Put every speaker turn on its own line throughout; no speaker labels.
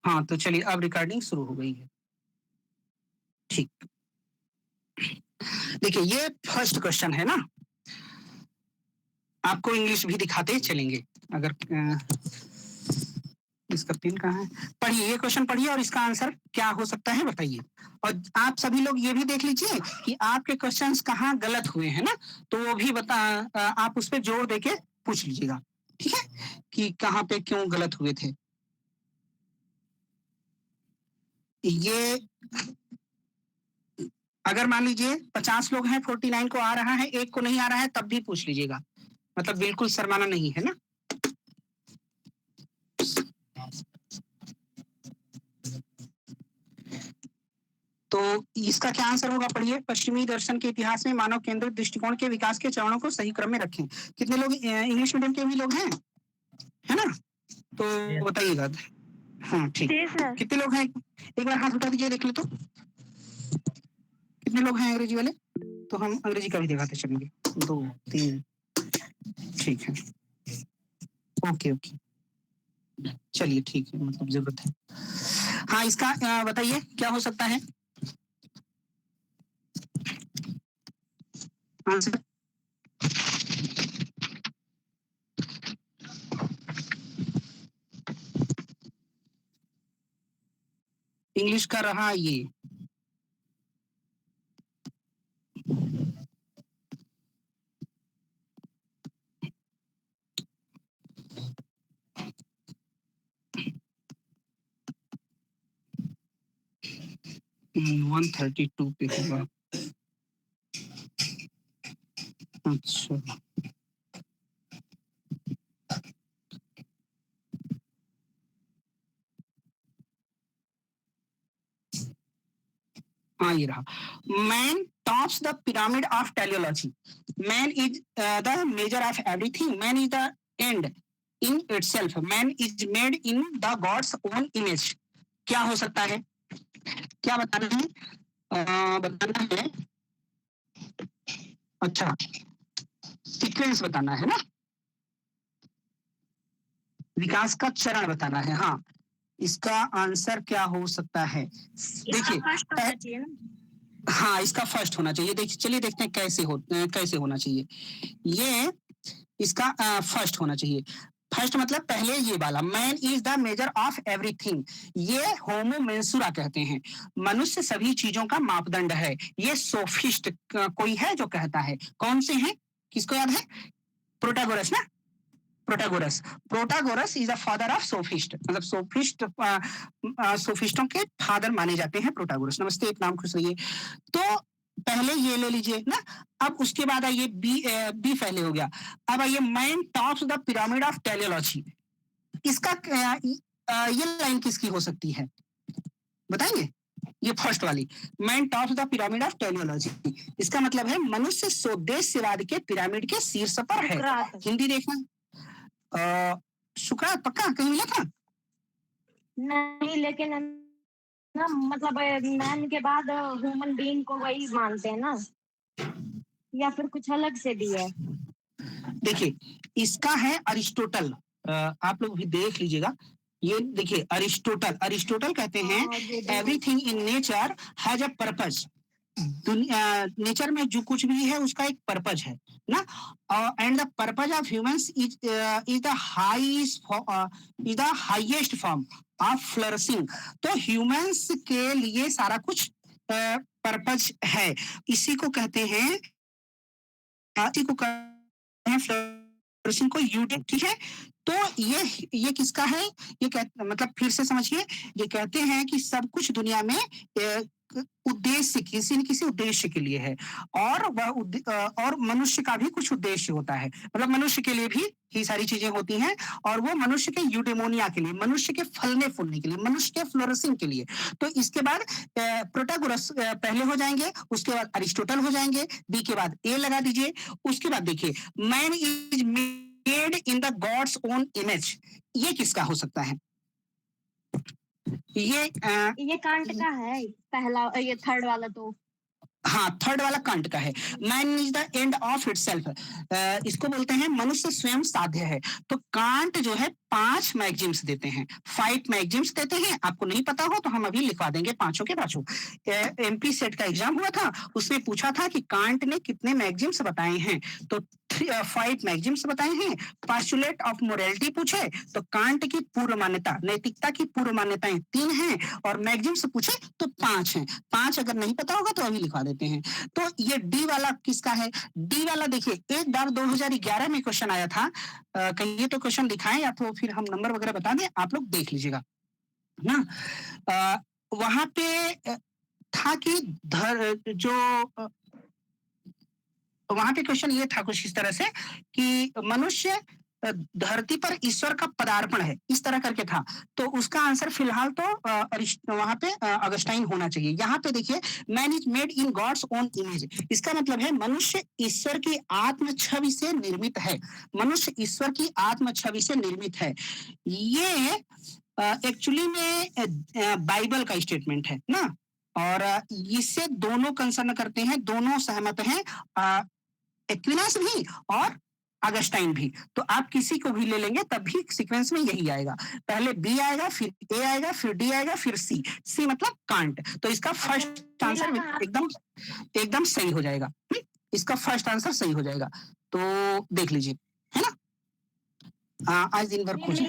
हाँ, तो चलिए अब रिकॉर्डिंग शुरू हो गई है। ठीक, देखिए ये फर्स्ट क्वेश्चन है ना, आपको इंग्लिश भी दिखाते चलेंगे। अगर इसका पिन कहाँ है, पढ़िए ये क्वेश्चन पढ़िए और इसका आंसर क्या हो सकता है बताइए। और आप सभी लोग ये भी देख लीजिए कि आपके क्वेश्चंस कहाँ गलत हुए हैं ना, तो वो भी आप उस पर जोर देके पूछ लीजिएगा, ठीक है, कि कहाँ पे क्यों गलत हुए थे। ये अगर मान लीजिए 50 लोग हैं, 49 को आ रहा है, एक को नहीं आ रहा है, तब भी पूछ लीजिएगा, मतलब बिल्कुल शर्माना नहीं है ना। तो इसका क्या आंसर होगा, पढ़िए। पश्चिमी दर्शन के इतिहास में मानव केंद्रित दृष्टिकोण के विकास के चरणों को सही क्रम में रखें। कितने लोग इंग्लिश मीडियम के भी लोग हैं, है ना, तो बताइएगा। हाँ ठीक, कितने लोग हैं, एक बार हाथ उठा दीजिए, देख ले तो कितने लोग हैं अंग्रेजी वाले, तो हम अंग्रेजी का भी दिखाते चलेंगे। 2 3, ठीक है, ओके ओके, चलिए ठीक है, मतलब जरूरत है। हाँ, इसका बताइए क्या हो सकता है आंसर। इंग्लिश का रहा ये, हम्म, 132 पे होगा। अच्छा, हाँ ये रहा, man tops the pyramid of teleology. Man is the measure of everything, man is the end in itself, man is made in the God's own image. क्या हो सकता है, क्या बताना है, बताना है, अच्छा सीक्वेंस बताना है ना, विकास का चरण बताना है। हाँ, इसका आंसर क्या हो सकता है, देखिए, हाँ इसका फर्स्ट होना चाहिए। देखिए चलिए देखते हैं कैसे होना चाहिए। ये इसका फर्स्ट होना चाहिए। फर्स्ट मतलब पहले ये वाला, man is the measure of everything, ये होमो मेंसुरा कहते हैं, मनुष्य सभी चीजों का मापदंड है। ये सोफिस्ट कोई है जो कहता है, कौन से हैं, किसको याद है, प्रोटागोरस ना, Protagoras, Protagoras is the father of sophist, मतलब सोफिस्टों के फादर माने जाते हैं प्रोटागोरस। नमस्ते, एक नाम खुश रहिए। तो पहले ये ले लीजिए ना, अब उसके बाद आइए बी पहले हो गया। अब आइए man tops the pyramid of teleology, इसका ये लाइन किसकी हो सकती है बताएंगे, ये फर्स्ट वाली, man tops the pyramid of teleology, इसका मतलब है मनुष्य स्वदेशवाद के पिरामिड के शीर्ष पर है। हिंदी देखना, सुकरात पक्का कहीं मिला था
नहीं, लेकिन ना मतलब मैन के बाद ह्यूमन बीइंग को वही मानते हैं ना, या फिर कुछ अलग से भी है।
देखिए इसका है अरिस्टोटल, आप लोग भी देख लीजिएगा। ये देखिए अरिस्टोटल, अरिस्टोटल कहते हैं everything in nature has a purpose, nature में जो कुछ भी है उसका एक पर्पज है ना, and the purpose of humans is the highest form of flourishing. तो ह्यूमंस के लिए सारा कुछ पर्पज है, इसी को कहते हैं, इसी को कहते हैं फ्लरिशिंग को यूटिंग, ठीक है। तो ये किसका है, मतलब फिर से समझिए, ये कहते हैं कि सब कुछ दुनिया में उद्देश्य, किसी न किसी उद्देश्य के लिए है, और और मनुष्य का भी कुछ उद्देश्य होता है, मतलब मनुष्य के लिए भी ही सारी चीजें होती हैं, और वो मनुष्य के यूडेमोनिया के लिए, मनुष्य के फलने फूलने के लिए, मनुष्य के फ्लोरिशिंग के लिए। तो इसके बाद प्रोटागोरस पहले हो जाएंगे, उसके बाद अरिस्टोटल हो जाएंगे, बी के बाद ए लगा दीजिए। उसके बाद देखिए man is made in the God's own image, ये किसका हो सकता है,
ये कांट का है पहला, ये थर्ड वाला तो
हाँ, थर्ड वाला कांट का है। Man is the end of itself, इसको बोलते हैं मनुष्य स्वयं साध्य है। तो कांट जो है 5 मैगजिम्स देते हैं, 5 मैगजिम्स देते हैं। आपको नहीं पता हो तो हम अभी लिखवा देंगे पांचों के पांचों। एमपी सेट का एग्जाम हुआ था, उसमें पूछा था कि कांट ने कितने मैगजिम्स बताए हैं, तो 5 मैगजिम्स बताए हैं। पास्टुलेट ऑफ मोरालिटी पूछे तो कांट की पूर्व मान्यता, नैतिकता की पूर्व मान्यताएं 3 हैं, और मैगजिम्स पूछे तो 5 हैं। 5 अगर नहीं पता होगा तो अभी लिखवा देते हैं। तो ये डी वाला किसका है? डी वाला देखिए, एक बार 2011 में क्वेश्चन आया था, कहिए तो क्वेश्चन दिखाएं या तो फिर हम नंबर वगैरह बता दें, आप लोग देख लीजिएगा ना। वहां पे था कि जो वहां पे क्वेश्चन ये था कुछ इस तरह से कि मनुष्य धरती पर ईश्वर का पदार्पण है, इस तरह करके था। तो उसका आंसर फिलहाल तो वहां पे अगस्टाइन होना चाहिए। यहाँ पे देखिए, man is made in God's own image, इसका मतलब है मनुष्य ईश्वर की आत्म छवि से निर्मित है। मनुष्य ईश्वर की आत्म छवि से निर्मित है। ये एक्चुअली में बाइबल का स्टेटमेंट है ना, और इससे दोनों कंसर्न करते हैं, दोनों सहमत हैं, एक्विनास भी और अगस्टाइन भी। तो आप किसी को भी ले लेंगे तब भी सीक्वेंस में यही आएगा, पहले बी आएगा, फिर ए आएगा, फिर डी आएगा, फिर सी। सी मतलब कांट। तो इसका फर्स्ट आंसर एकदम एकदम सही हो जाएगा। इसका फर्स्ट आंसर सही हो जाएगा। तो देख लीजिए, है ना। आज दिन भर खोजे,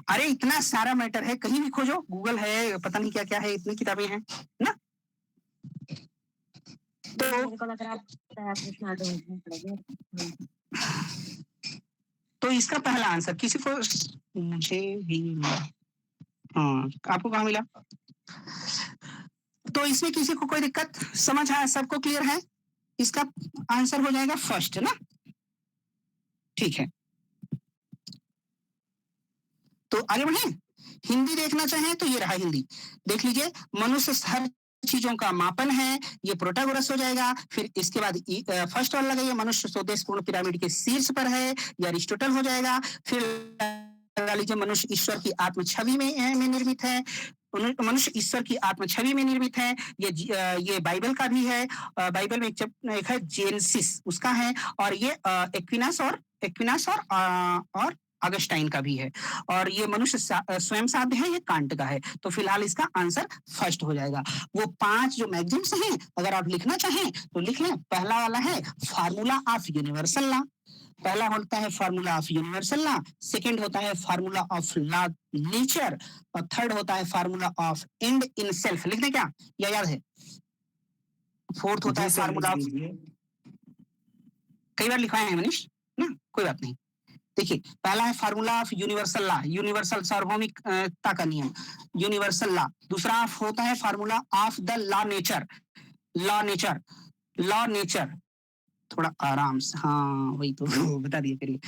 अरे इतना सारा मैटर है, कहीं भी खोजो, गूगल है, पता नहीं क्या क्या है, इतनी किताबें हैं ना। तो इसका पहला आंसर किसी को, मुझे भी, हाँ आपको कहाँ मिला? तो इसमें किसी को कोई दिक्कत समझ आया? सबको क्लियर है? इसका आंसर हो जाएगा फर्स्ट ना, ठीक है। तो आगे बढ़े, हिंदी देखना चाहें तो ये रहा हिंदी, देख लीजिए। मनुष्य हर चीजों का मापन है, ये प्रोटागोरस हो जाएगा। फिर इसके बाद फर्स्ट वाला लगाइए, मनुष्य स्वदेशपूर्ण पिरामिड के शीर्ष पर है, ये अरिस्टोटल हो जाएगा। फिर लगा लीजिए, मनुष्य ईश्वर की आत्म छवि में निर्मित है, मनुष्य ईश्वर की आत्म छवि में निर्मित है। ये बाइबल का भी है, बाइबल में एक है जेनेसिस, उसका है। और ये एक्विनास और अगस्टाइन का भी है। और ये मनुष्य स्वयं साध्य है, ये कांट का है। तो फिलहाल इसका आंसर फर्स्ट हो जाएगा। वो 5 जो मैगजीम्स हैं, अगर आप लिखना चाहें तो लिख लें। पहला वाला है फार्मूला ऑफ यूनिवर्सल लॉ, पहला होता है formula of universal law, second होता है फार्मूला ऑफ लॉ नेचर, और थर्ड होता है formula of and in self. लिख दें क्या, या याद है? फोर्थ होता है फार्मूला ऑफ, कई बार लिखवाए हैं मनीष ना, कोई बात नहीं। देखिए, पहला है formula of universal law, universal सार्वभौमिकता का नियम, यूनिवर्सल लॉ। दूसरा होता है formula of the law nature, law nature, law nature, थोड़ा आराम से, हाँ वही तो बता दिए करिए,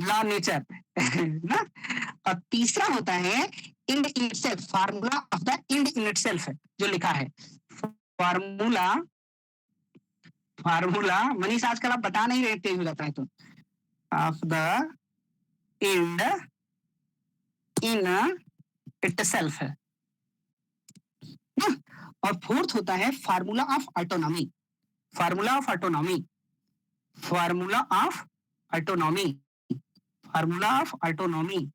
लॉ नेचर ना। और तीसरा होता है end in itself, formula of the end in itself, जो लिखा है फार्मूला, फार्मूला मनीष आजकल आप बता नहीं रहे, तेज हो जाता है तो, of the end in itself है ना। और फोर्थ होता है formula of autonomy, formula of autonomy, formula of autonomy, formula of autonomy.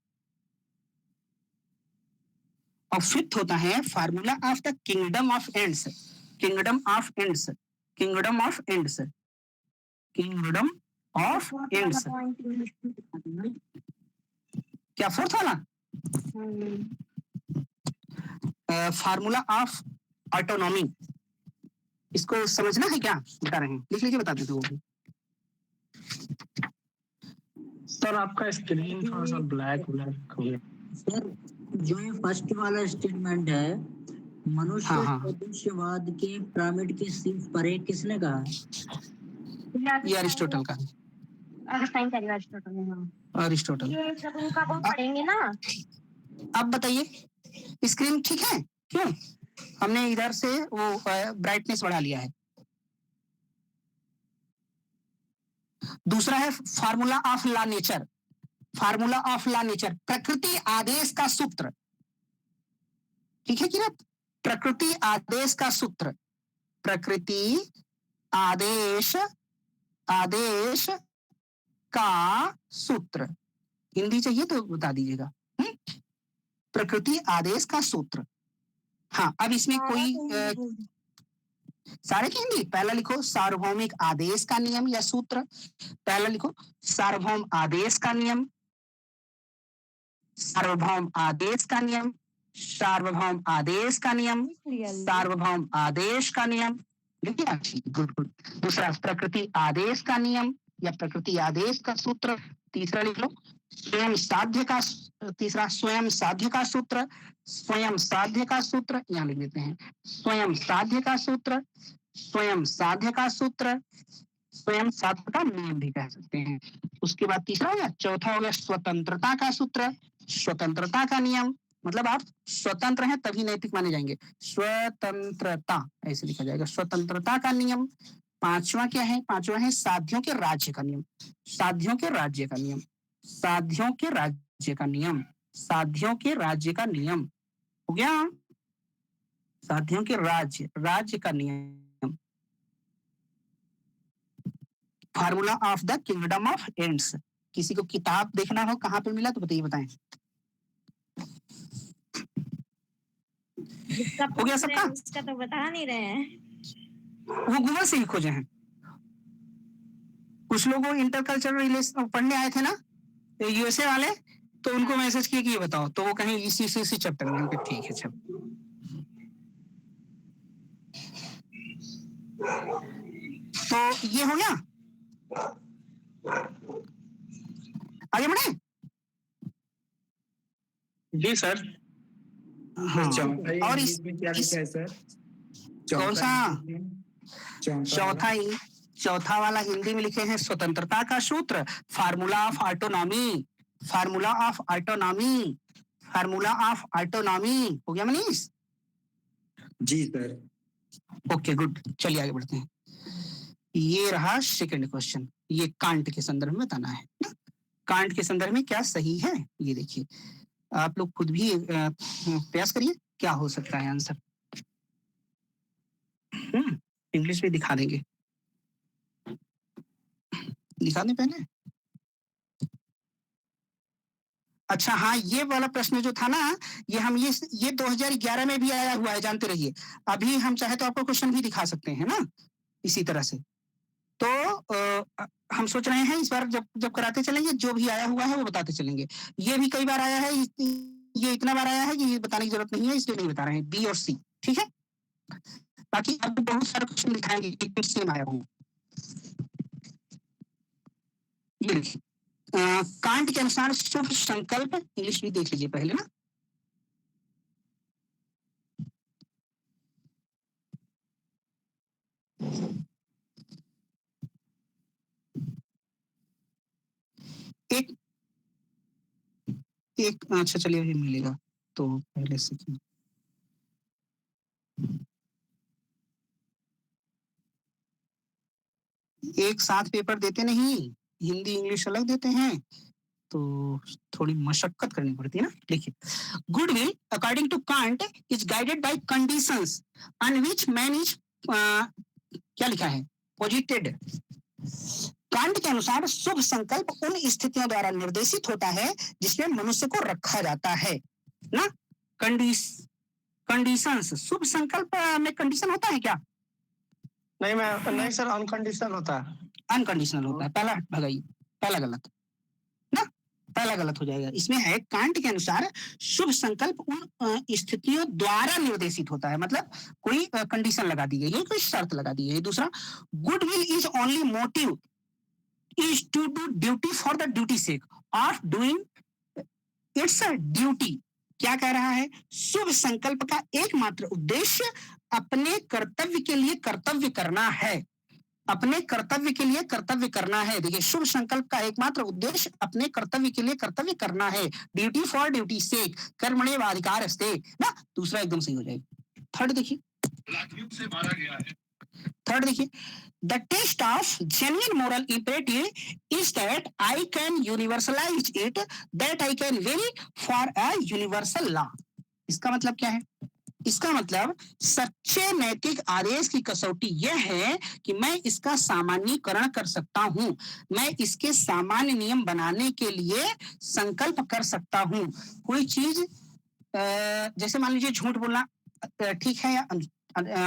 और फिफ्थ होता है formula of the kingdom of ends, kingdom of ends, kingdom of ends, kingdom of ends. क्या fourth वाला? फार्मूला ऑफ ऑटोनॉमी, इसको समझना है क्या, बता रहे हैं, लिख लीजिए, बता देते वो भी।
सर आपका स्क्रीन थोड़ा सा ब्लैक ब्लैक हो गया
सर। जो ये फर्स्ट वाला स्टेटमेंट है, मनुष्य सदृश्यवाद के पिरामिड के शीर्ष पर है, किसने कहा?
ये अरिस्टोटल का है,
अगस्टाइन का, अरिस्टोटल ने, हाँ
अरिस्टोटल।
ये सब उनका वो पढ़ेंगे ना।
अब बताइए, स्क्रीन ठीक है? क्यों हमने इधर से वो ब्राइटनेस बढ़ा लिया है। दूसरा है formula of law nature, formula of law nature, प्रकृति आदेश का सूत्र, ठीक है कि ना, प्रकृति आदेश का सूत्र, प्रकृति आदेश आदेश का सूत्र। हिंदी चाहिए तो बता दीजिएगा। प्रकृति आदेश का सूत्र। हाँ, अब इसमें कोई सारे की हिंदी। पहला लिखो सार्वभौमिक आदेश का नियम या सूत्र। पहला लिखो सार्वभौम आदेश का नियम, सार्वभौम आदेश का नियम, सार्वभौम आदेश का नियम, सार्वभौम आदेश का नियम। लिखिए, गुड गुड। दूसरा प्रकृति आदेश का नियम या प्रकृति आदेश का सूत्र। तीसरा लिख लो स्वयं साध्य का, तीसरा स्वयं साध्य का सूत्र। स्वयं साध्य का सूत्र यहाँ लिख देते हैं, स्वयं साध्य का सूत्र, स्वयं साध्य का सूत्र, स्वयं साध्य का नियम भी कह सकते हैं। उसके बाद तीसरा हो गया, चौथा हो गया स्वतंत्रता का सूत्र, स्वतंत्रता का नियम। मतलब आप स्वतंत्र हैं तभी नैतिक माने जाएंगे। स्वतंत्रता ऐसे लिखा जाएगा, स्वतंत्रता का नियम। पांचवा क्या है? पांचवा है साध्यों के राज्य का नियम। साध्यों के राज्य का नियम, साध्यों के राज्य का नियम, साध्यों के राज्य का नियम हो गया। साध्यों के राज्य, राज्य का नियम। Formula of the kingdom of ends. किसी को किताब देखना हो कहाँ पे मिला तो बताइए, बताएं। हो गया सबका?
उसका तो बता नहीं रहे हैं।
वो गूगल से ही खोजे हैं। कुछ लोग इंटरकल्चरल रिलेशन पढ़ने आए थे ना, यूएसए वाले, तो उनको मैसेज किए कि ये बताओ, तो वो कहीं इसी चैप्टर में। ठीक है, चलो। तो ये हो गया, आगे बढ़े।
जी सर।
हाँ, और इस
क्या लिखा है सर?
कौन सा? चौथा वाला हिंदी में लिखे हैं स्वतंत्रता का सूत्र, formula of autonomy, formula of autonomy, formula of autonomy. हो गया मनीष?
जी सर।
Okay, good. चलिए आगे बढ़ते हैं। ये रहा सेकंड क्वेश्चन। ये कांट के संदर्भ में बताना है ना। कांट के संदर्भ में क्या सही है ये देखिए, आप लोग खुद भी प्रयास करिए क्या हो सकता है आंसर। इंग्लिश में दिखा देंगे, दिखा दें पहले। अच्छा हाँ, ये वाला प्रश्न जो था ना, ये 2011 में भी आया हुआ है, जानते रहिए। अभी हम चाहे तो आपको क्वेश्चन भी दिखा सकते हैं ना इसी तरह से। तो हम सोच रहे हैं इस बार जब कराते चलेंगे, जो भी आया हुआ है वो बताते चलेंगे। ये भी कई बार आया है, ये इतना बार आया है कि ये बताने की जरूरत नहीं है, इसलिए नहीं बता रहे हैं। बी और सी, ठीक है। बाकी अब बहुत सारे क्वेश्चन दिखाएंगे सेम आया हूँ। ये देखिए, कांट के अनुसार शुभ संकल्प, इंग्लिश भी देख लीजिए पहले ना। एक अच्छा चलिए अभी मिलेगा तो पहले से। एक साथ पेपर देते नहीं, हिंदी इंग्लिश अलग देते हैं, तो थोड़ी मशक्कत करनी पड़ती है ना। देखिए, goodwill according to Kant is guided by conditions on which man is, क्या लिखा है, पोजिटेड। कांट के अनुसार शुभ संकल्प उन स्थितियों द्वारा निर्देशित होता है जिसमें मनुष्य को रखा जाता है ना। कंडीशंस, शुभ संकल्प में कंडीशन होता है क्या?
नहीं सर, अनकंडीशनल होता है।
अनकंडीशनल होता है। पहला भगाइए, पहला गलत ना, पहला गलत हो जाएगा। इसमें है कांट के अनुसार शुभ संकल्प उन स्थितियों द्वारा निर्देशित होता है, मतलब कोई कंडीशन लगा दी गई है, कोई शर्त लगा दी है। दूसरा, goodwill is only motive is to do duty for the duty sake of doing its duty। क्या कह रहा है? शुभ संकल्प का एकमात्र उद्देश्य अपने कर्तव्य के लिए कर्तव्य करना है, अपने कर्तव्य के लिए कर्तव्य करना है। देखिए, शुभ संकल्प का एकमात्र उद्देश्य अपने कर्तव्य के लिए कर्तव्य करना है। ड्यूटी फॉर ड्यूटी सेक, कर्मण्येवाधिकारस्ते ना। दूसरा एकदम सही हो जाएगा। थर्ड देखिए, थर्ड देखिए, the test of genuine moral imperative is that I can universalize it, that I can vary for a universal law। इसका मतलब क्या है? इसका मतलब सच्चे नैतिक आदेश की कसौटी यह है कि मैं इसका सामान्यीकरण कर सकता हूं, मैं इसके सामान्य नियम बनाने के लिए संकल्प कर सकता हूं। कोई चीज जैसे मान लीजिए झूठ बोलना ठीक है या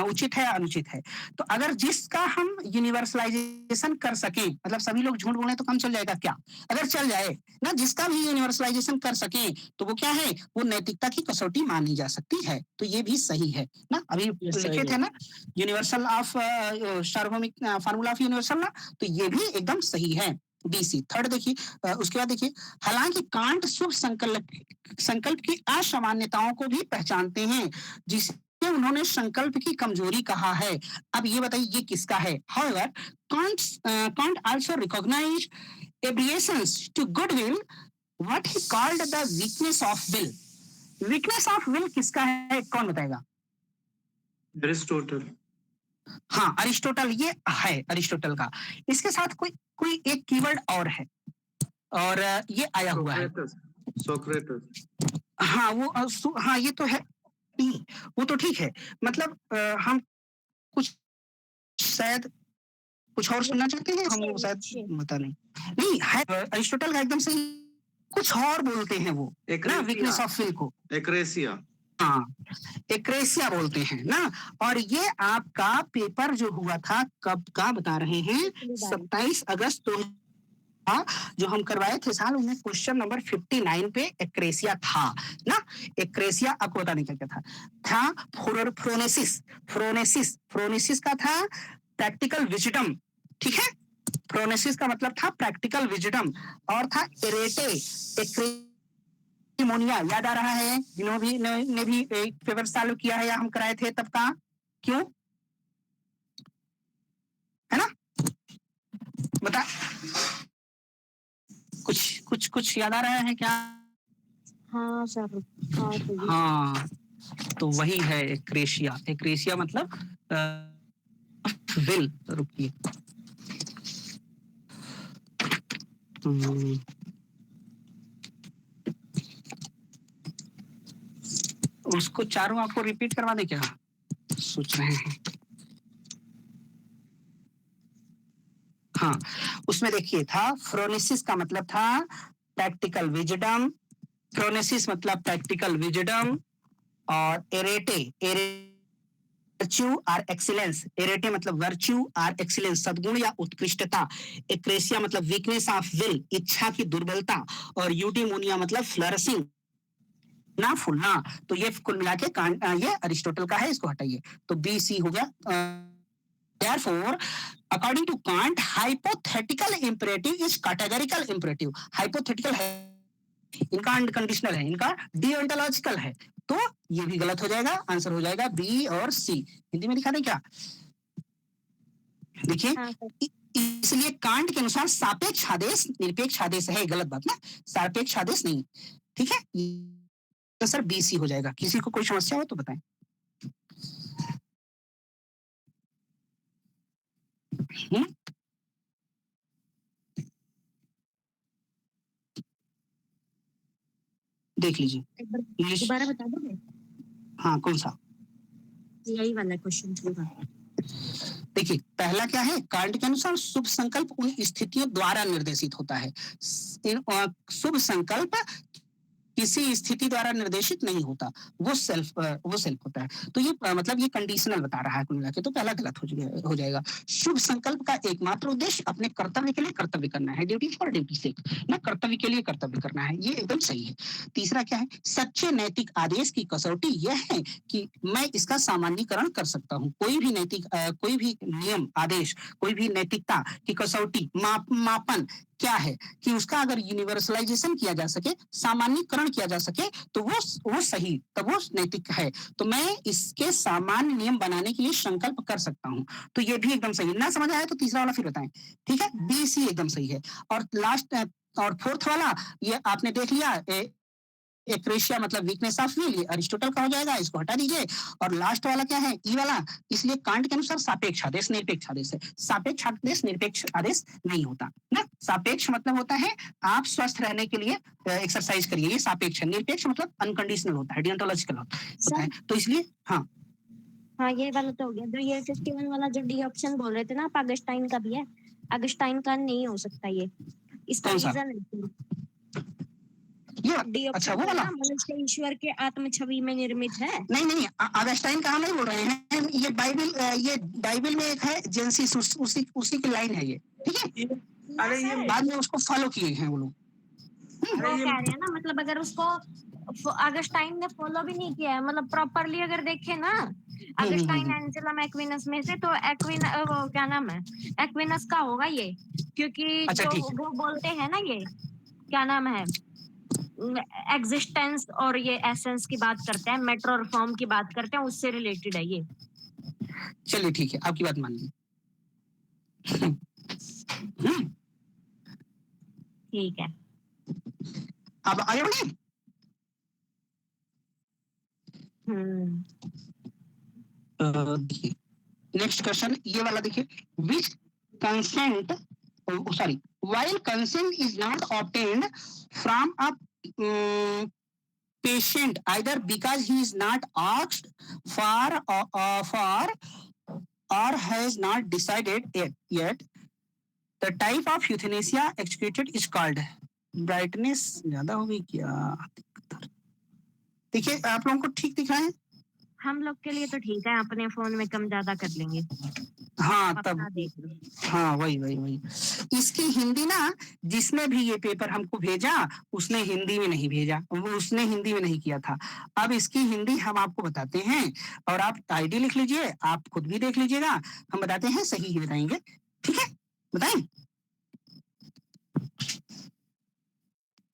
उचित है या अनुचित है, तो अगर जिसका हम यूनिवर्सलाइजेशन कर सकें, मतलब सभी लोग झूठ बोले तो कम चल जाएगा क्या? अगर चल जाए ना, जिसका भी यूनिवर्सलाइजेशन कर सकें, तो वो क्या है, वो नैतिकता की कसौटी मानी जा सकती है। तो ये भी सही है ना, अभी
ये सही
लिखे
है।
थे ना यूनिवर्सल ऑफ सार्वभौमिक फार्मूला ऑफ यूनिवर्सल ना, तो ये भी एकदम सही है। BC थर्ड देखिए, उसके बाद देखिए, हालांकि कांट शुभ संकल्प की असामान्यताओं को भी पहचानते हैं, जिसे उन्होंने संकल्प की कमजोरी कहा है। अब ये बताइए ये किसका है? However, Kant also recognized aberrations to good will, what he called the weakness of will. Weakness of will किसका है, कौन बताएगा?
एरिस्टोटल।
हाँ, अरिस्टोटल, ये है अरिस्टोटल का। इसके साथ कोई कोई एक कीवर्ड और है, और ये आया हुआ है।
सोक्रेटस।
हाँ वो हाँ ये तो है नहीं, वो तो ठीक है, मतलब हम कुछ शायद कुछ और सुनना चाहते हैं, हम वो शायद पता नहीं है, अरिस्टोटल का एकदम सही, कुछ और बोलते हैं वो ना, वीकनेस ऑफ विल को
एक्रेसिया।
हाँ, एक्रेसिया बोलते हैं ना। और ये आपका पेपर जो हुआ था कब का बता रहे हैं, 27 अगस्त जो हम करवाए थे साल, उनमें क्वेश्चन नंबर 59 पे एक्रेसिया था ना। एक्रेसिया आपको बताने क्या क्या था फ्रोनेसिस का था प्रैक्टिकल विजडम, ठीक है, फ्रोनेसिस का मतलब था प्रैक्टिकल विजडम, और था एरेटे एक्रेसिमोनिया, याद आ रहा है जिन्होंने ने भी एक पेपर चालू किया है या हम कराए थे तब का, क्यों है ना, बता कुछ याद आ रहा है क्या?
हाँ सर।
हाँ, तो वही है एक्रेसिया मतलब विल। रुकिए, उसको चारों आपको रिपीट करवा दे क्या सोच रहे हैं? हाँ, उसमें देखिए था फ्रोनेसिस का मतलब था प्रैक्टिकल विजडम, फ्रोनेसिस मतलब प्रैक्टिकल विजडम, और एरेटे वर्च्यू आर एक्सीलेंस, एरेटे मतलब वर्च्यू आर एक्सीलेंस, सद्गुण या उत्कृष्टता, एक्रेसिया मतलब वीकनेस ऑफ विल, इच्छा की दुर्बलता, और यूटिमोनिया मतलब फ्लरिशिंग ना, फूलना। तो ये कुल मिला के ये अरिस्टोटल का है, इसको हटाइए, तो BC हो गया। Therefore, according to Kant, hypothetical imperative is categorical imperative. Hypothetical है, इनका अनकंडीशनल है, इनका डिओंटोलॉजिकल है, तो ये भी गलत हो जाएगा, आंसर हो जाएगा B और C। हिंदी में लिखा नहीं क्या? देखिए, इसलिए कांट के अनुसार सापेक्ष आदेश निरपेक्ष आदेश है, गलत बात ना, सापेक्ष आदेश नहीं, ठीक है, तो सर BC हो जाएगा। किसी को कोई समस्या हो तो बताएं। देख लीजिए,
दोबारा बता दोगे?
हाँ, कौन सा?
यही वाला क्वेश्चन पूरा।
देखिए, पहला क्या है, कांट के अनुसार शुभ संकल्प उन स्थितियों द्वारा निर्देशित होता है। शुभ संकल्प किसी स्थिति द्वारा निर्देशित नहीं होता, वो सेल्फ होता है। तो ये मतलब ये कंडीशनल बता रहा है कुल मिला के, तो पहला गलत हो जाएगा। शुभ संकल्प का एकमात्र उद्देश्य अपने कर्तव्य के लिए कर्तव्य करना है, ड्यूटी फॉर ड्यूटी से ना, कर्तव्य के लिए कर्तव्य करना है, ये एकदम सही है। तीसरा क्या है, सच्चे नैतिक आदेश की कसौटी यह है कि मैं इसका सामान्यीकरण कर सकता हूँ। कोई भी नैतिक कोई भी नियम आदेश, कोई भी नैतिकता की कसौटी मापन क्या है कि उसका अगर यूनिवर्सलाइजेशन किया जा सके, सामान्यीकरण किया जा सके, तो वो सही, तब वो नैतिक है। तो मैं इसके सामान्य नियम बनाने के लिए संकल्प कर सकता हूँ, तो ये भी एकदम सही है। ना समझ आया तो तीसरा वाला फिर बताएं, ठीक है, BC एकदम सही है। और लास्ट और फोर्थ वाला ये आपने देख लिया, एक्रेशिया मतलब वीकनेस ऑफ विल, ये अरिस्टोटल का हो जाएगा, इसको हटा दीजिए। और लास्ट वाला क्या है, ई वाला, इसलिए कांट के अनुसार सापेक्ष आदेश निरपेक्ष आदेश है। सापेक्ष आदेश निरपेक्ष आदेश नहीं होता ना। सापेक्ष मतलब होता है आप स्वस्थ रहने के लिए एक्सरसाइज करिए, ये सापेक्ष है। निरपेक्ष मतलब अनकंडीशनल होता है, डियोंटोलॉजिकल होता है। तो इसलिए
हाँ ये वाला तो हो गया। जो ये 51 वाला जो डी ऑप्शन बोल रहे थे ना, आप अगस्टाइन का भी है, अगस्टाइन का नहीं हो सकता ये, इसका
कौन सा?
रीजन है
ये
डी
अच्छा
ऑप्शन
वो वाला
मनुष्य ईश्वर के आत्म छवि में निर्मित है।
नहीं अगस्टाइन का हम नहीं बोल रहे हैं, ये बाइबल में एक है जेनेसिस, उसी की लाइन है ये, ठीक है।
अरे ये
बाद में उसको फॉलो किए हैं वो लोग।
वो कह रहे हैं ना, मतलब अगर उसको अगस्टाइन ने फॉलो भी नहीं किया है, मतलब प्रॉपरली अगर देखे ना, अगस्टाइन एंजेलम एक्विनस में से, तो वो क्या नाम है, एक्विनस का होगा ये, क्योंकि
अच्छा,
जो
ठीक है।
वो बोलते हैं ना, ये क्या नाम है, एग्जिस्टेंस और ये एसेंस की बात करते हैं, मैटर और फॉर्म की बात करते हैं, उससे रिलेटेड है ये।
चलिए ठीक है, आपकी बात मान ली।
ठीक है,
अब आगे बढ़े। देखिए नेक्स्ट क्वेश्चन ये वाला देखिए, which consent sorry while consent is not obtained from a patient either because he is not asked for or has not decided yet, the type of euthanasia executed is called, brightness ज्यादा हो गई क्या? देखिए आप लोगों को ठीक दिख रहा है?
हम लोग के लिए तो ठीक है, अपने फोन में कम ज्यादा कर लेंगे।
हाँ तब
देख लो।
हाँ वही इसकी हिंदी ना, जिसने भी ये पेपर हमको भेजा उसने हिंदी में नहीं भेजा, उसने हिंदी में नहीं किया था। अब इसकी हिंदी हम आपको बताते हैं, और आप आईडी लिख लीजिए, आप खुद भी देख लीजिएगा, हम बताते हैं, सही ही बताएंगे, ठीक है? बताएं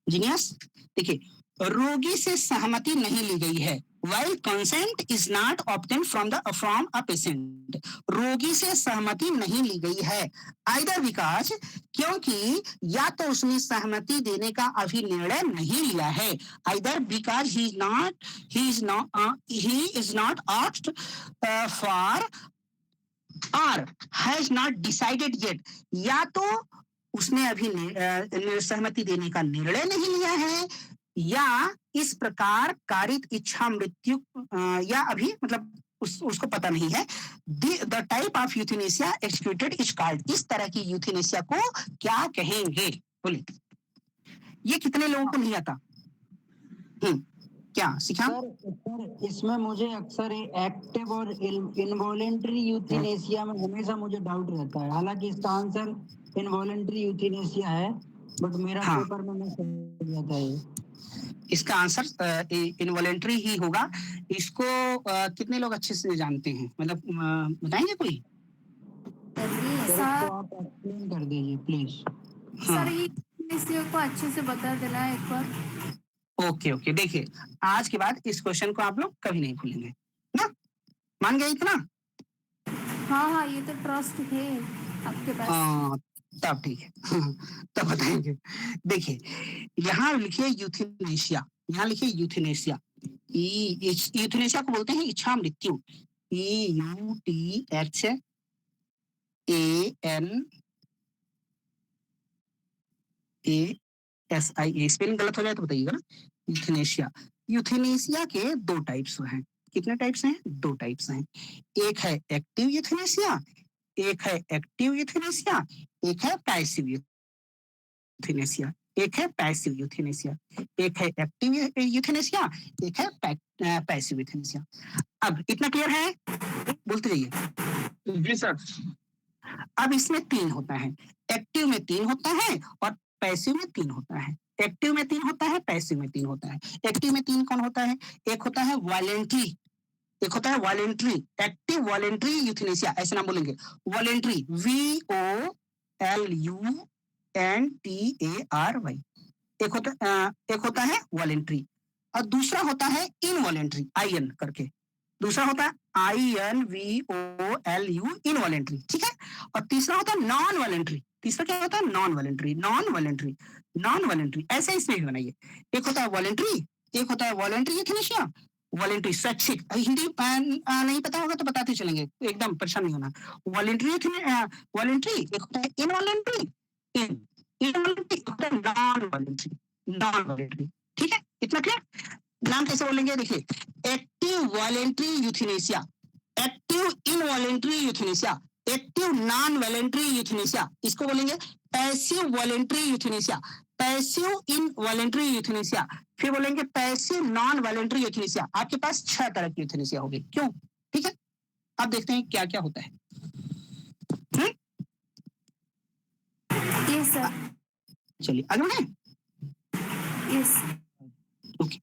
जीनियस। देखिए, रोगी से सहमति नहीं ली गई है, while consent is not obtained from a patient, रोगी से सहमति नहीं ली गई है, either because, क्योंकि या तो उसने सहमति देने का अभी निर्णय नहीं लिया है, either because he is not asked for or has not decided yet, या तो उसने अभी सहमति देने का निर्णय नहीं लिया है, या इस प्रकार कारित इच्छा मृत्यु, या अभी मतलब उसको पता नहीं है। The type of euthanasia executed is called, इस तरह की यूथेनेसिया को क्या कहेंगे? बोले, ये कितने लोगों को नहीं आता? क्या सीखा
सर? इसमें मुझे अक्सर एक्टिव और इनवॉलेंटरी यूथेनेसिया में हमेशा मुझे डाउट रहता है, हालांकि इसका आंसर इनवॉलेंटरी यूथेनेसिया है, बट मेरा पेपर में मैं समझ जाता है
इसका आंसर इनवॉलेंटरी ही होगा। इसको कितने लोग अच्छे से जानते हैं, मतलब बताएंगे कोई?
सर आप एक्सप्लेन कर दीजिए प्लीज।
सर ये यूथेनेसिया को अच्छे से बता देना एक बार।
ओके देखिए, आज के बाद इस क्वेश्चन को आप लोग कभी नहीं भूलेंगे ना, मान गए इतना?
हाँ ये तो ट्रस्ट है आपके पास।
तब ठीक है, तब बताएंगे। देखिए यहाँ लिखिए यूथेनेसिया, यहाँ लिखिए यूथेनेसिया, यूथेनेसिया को बोलते हैं इच्छा मृत्यु, UTHANASIA, स्पेलिंग गलत हो जाए तो बताइएगा ना। यूथेनेसिया के दो टाइप्स हैं। कितने टाइप्स हैं? दो टाइप्स हैं। एक है एक्टिव यूथेनेसिया, एक है पैसिव यूथेनेसिया, एक है पैसिव यूथेनेसिया, एक है एक्टिव यूथेनेसिया, एक है पैसिव यूथेनेसिया। अब इतना क्लियर है? बोलते जाइए।
जी सर।
अब इसमें 3 होता है, एक्टिव में 3 होता है और पैसिव में 3 होता है। एक्टिव में 3 होता है, पैसिव में 3 होता है। एक्टिव में 3 कौन होता है? एक होता है वॉलेंट्री, एक होता है वॉलेंट्री, एक्टिव वॉलेंट्री यूथेनेसिया, ऐसे नाम बोलेंगे, वॉलेंट्री, VOLUNTARY, एक होता है वॉलेंट्री, और दूसरा होता है इनवॉलेंट्री, IN करके, दूसरा होता है INVOLU, इनवॉलेंट्री, ठीक है। और तीसरा होता है नॉन वॉलेंट्री। तीसरा क्या होता है? नॉन वॉलेंट्री, ऐसे इसमें भी बनाइए। एक होता है वॉलेंट्री, एक होता है वॉलेंट्री यूथेनेशिया, वॉलेंट्री स्वैच्छिक। हिंदी नहीं पता होगा तो बताते चलेंगे, एकदम परेशान नहीं होना। वॉलेंट्री वॉलेंट्री, एक होता है इनवॉलेंट्री, इनवॉलेंट्री होता है नॉन वॉलेंट्री, नॉन वॉलेंट्री। ठीक है, इतना क्लियर? नाम कैसे बोलेंगे देखिए, active voluntary euthanasia, active involuntary euthanasia, active non voluntary euthanasia, इसको बोलेंगे passive voluntary euthanasia, passive involuntary euthanasia, फिर बोलेंगे पैसिव नॉन वॉलेंट्री यूथेनेशिया। आपके पास 6 तरह की यूथेनेशिया होगी। क्यों? ठीक है, अब देखते हैं क्या क्या होता है।
Yes sir.
चलिए आगे बढ़े।
यस।
ओके,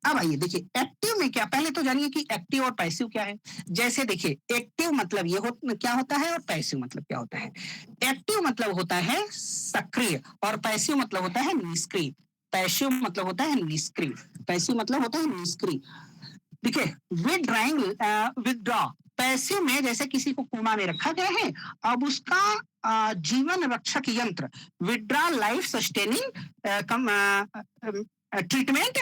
अब आइए देखिए एक्टिव में क्या, पहले तो जानिए कि एक्टिव और पैसिव क्या है। जैसे देखिए एक्टिव मतलब ये क्या होता है और पैसिव मतलब क्या होता है। एक्टिव मतलब होता है सक्रिय और पैसिव मतलब होता है निष्क्रिय। पैसिव मतलब होता है निष्क्रिय, पैसिव मतलब होता है निष्क्रिय। देखिए विदड्राइंग, विदड्रॉ, पैसिव में जैसे किसी को कोमा में रखा गया है, अब उसका जीवन रक्षक यंत्र विदड्रॉ लाइफ सस्टेनिंग ट्रीटमेंट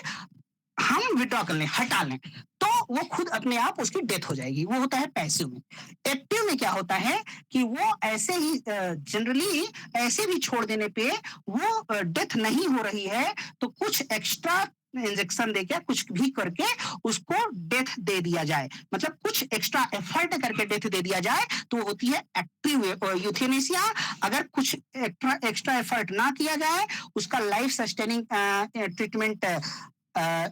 हम विड्रॉ कर लें, हटा लें, तो वो खुद अपने आप उसकी डेथ हो जाएगी। वो होता है पैसिव में। एक्टिव में क्या होता है कि वो ऐसे ही जनरली ऐसे भी छोड़ देने पे वो डेथ नहीं हो रही है तो कुछ एक्स्ट्रा इंजेक्शन देके कुछ भी करके उसको डेथ दे दिया जाए, मतलब कुछ एक्स्ट्रा एफर्ट करके डेथ दे दिया जाए, तो वो होती है एक्टिव यूथेनेशिया। अगर कुछ एक्स्ट्रा एफर्ट ना किया जाए, उसका लाइफ सस्टेनिंग ट्रीटमेंट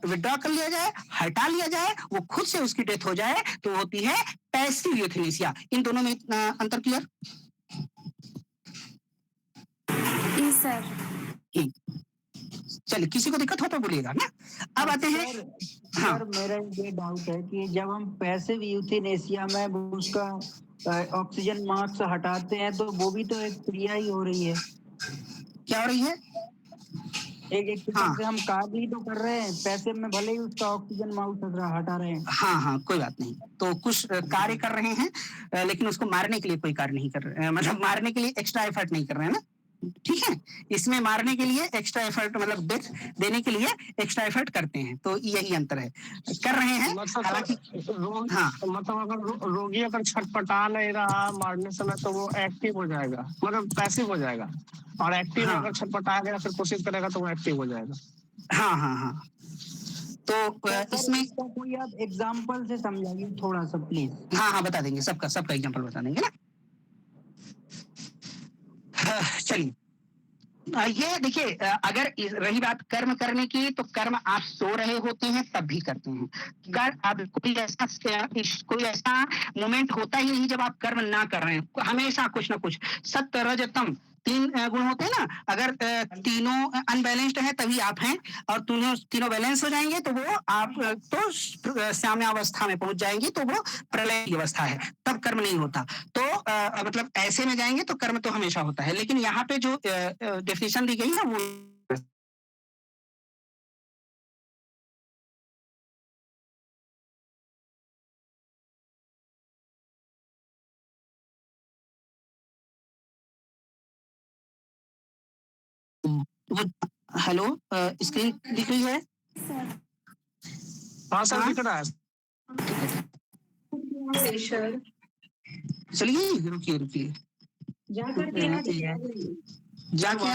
विड्रॉ कर लिया जाए, हटा लिया जाए, वो खुद से उसकी डेथ हो जाए, तो होती है पैसिव यूथेनेशिया। इन दोनों में अंतर क्लियर?
Yes sir.
चलिए, किसी को दिक्कत हो तो बोलिएगा ना। अब आते हैं। हाँ
सर मेरा ये डाउट है कि जब हम पैसिव यूथेनेशिया में उसका ऑक्सीजन मास्क हटाते हैं तो वो भी तो एक क्रिया ही हो रही है।
क्या हो रही है?
एक किस्म से हम कार्य ही तो कर रहे हैं, पैसिव में भले ही उसका ऑक्सीजन मास्क हटा रहे हैं।
हाँ, कोई बात नहीं, तो कुछ कार्य कर रहे हैं लेकिन उसको मारने के लिए कोई कार्य नहीं कर रहे, मतलब मारने के लिए एक्स्ट्रा एफर्ट नहीं कर रहे हैं ना। ठीक है, इसमें मारने के लिए एक्स्ट्रा एफर्ट, मतलब डेथ देने के लिए एक्स्ट्रा एफर्ट करते हैं, तो यही अंतर है, कर रहे हैं। हालांकि हाँ,
मतलब अगर रोगी अगर छटपटा नहीं रहा मारने समय तो वो एक्टिव हो जाएगा, मतलब पैसिव हो जाएगा, और एक्टिव
हाँ।
अगर छटपटा गया फिर कोशिश करेगा तो वो एक्टिव हो जाएगा।
हाँ, तो इसमें
कोई आप एग्जांपल से समझाइए थोड़ा सा प्लीज।
हाँ बता देंगे, सबका एग्जांपल बता देंगे ना। चलिए, ये देखिए, अगर रही बात कर्म करने की, तो कर्म आप सो रहे होते हैं तब भी करते हैं। अब कोई ऐसा मोमेंट होता ही नहीं जब आप कर्म ना कर रहे हैं, हमेशा कुछ ना कुछ। सत्य रज तम 3 गुण होते हैं ना, अगर तीनों अनबैलेंस्ड है तभी आप हैं, और तीनों बैलेंस हो जाएंगे तो वो आप तो साम्यावस्था में पहुंच जाएंगे, तो वो प्रलय की अवस्था है, तब कर्म नहीं होता। तो मतलब ऐसे में जाएंगे तो कर्म तो हमेशा होता है, लेकिन यहाँ पे जो डेफिनेशन दी गई है वो हेलो, स्क्रीन दिख रही है?
हाँ सर, दिख रहा है।
चलिए, रुकिए जाके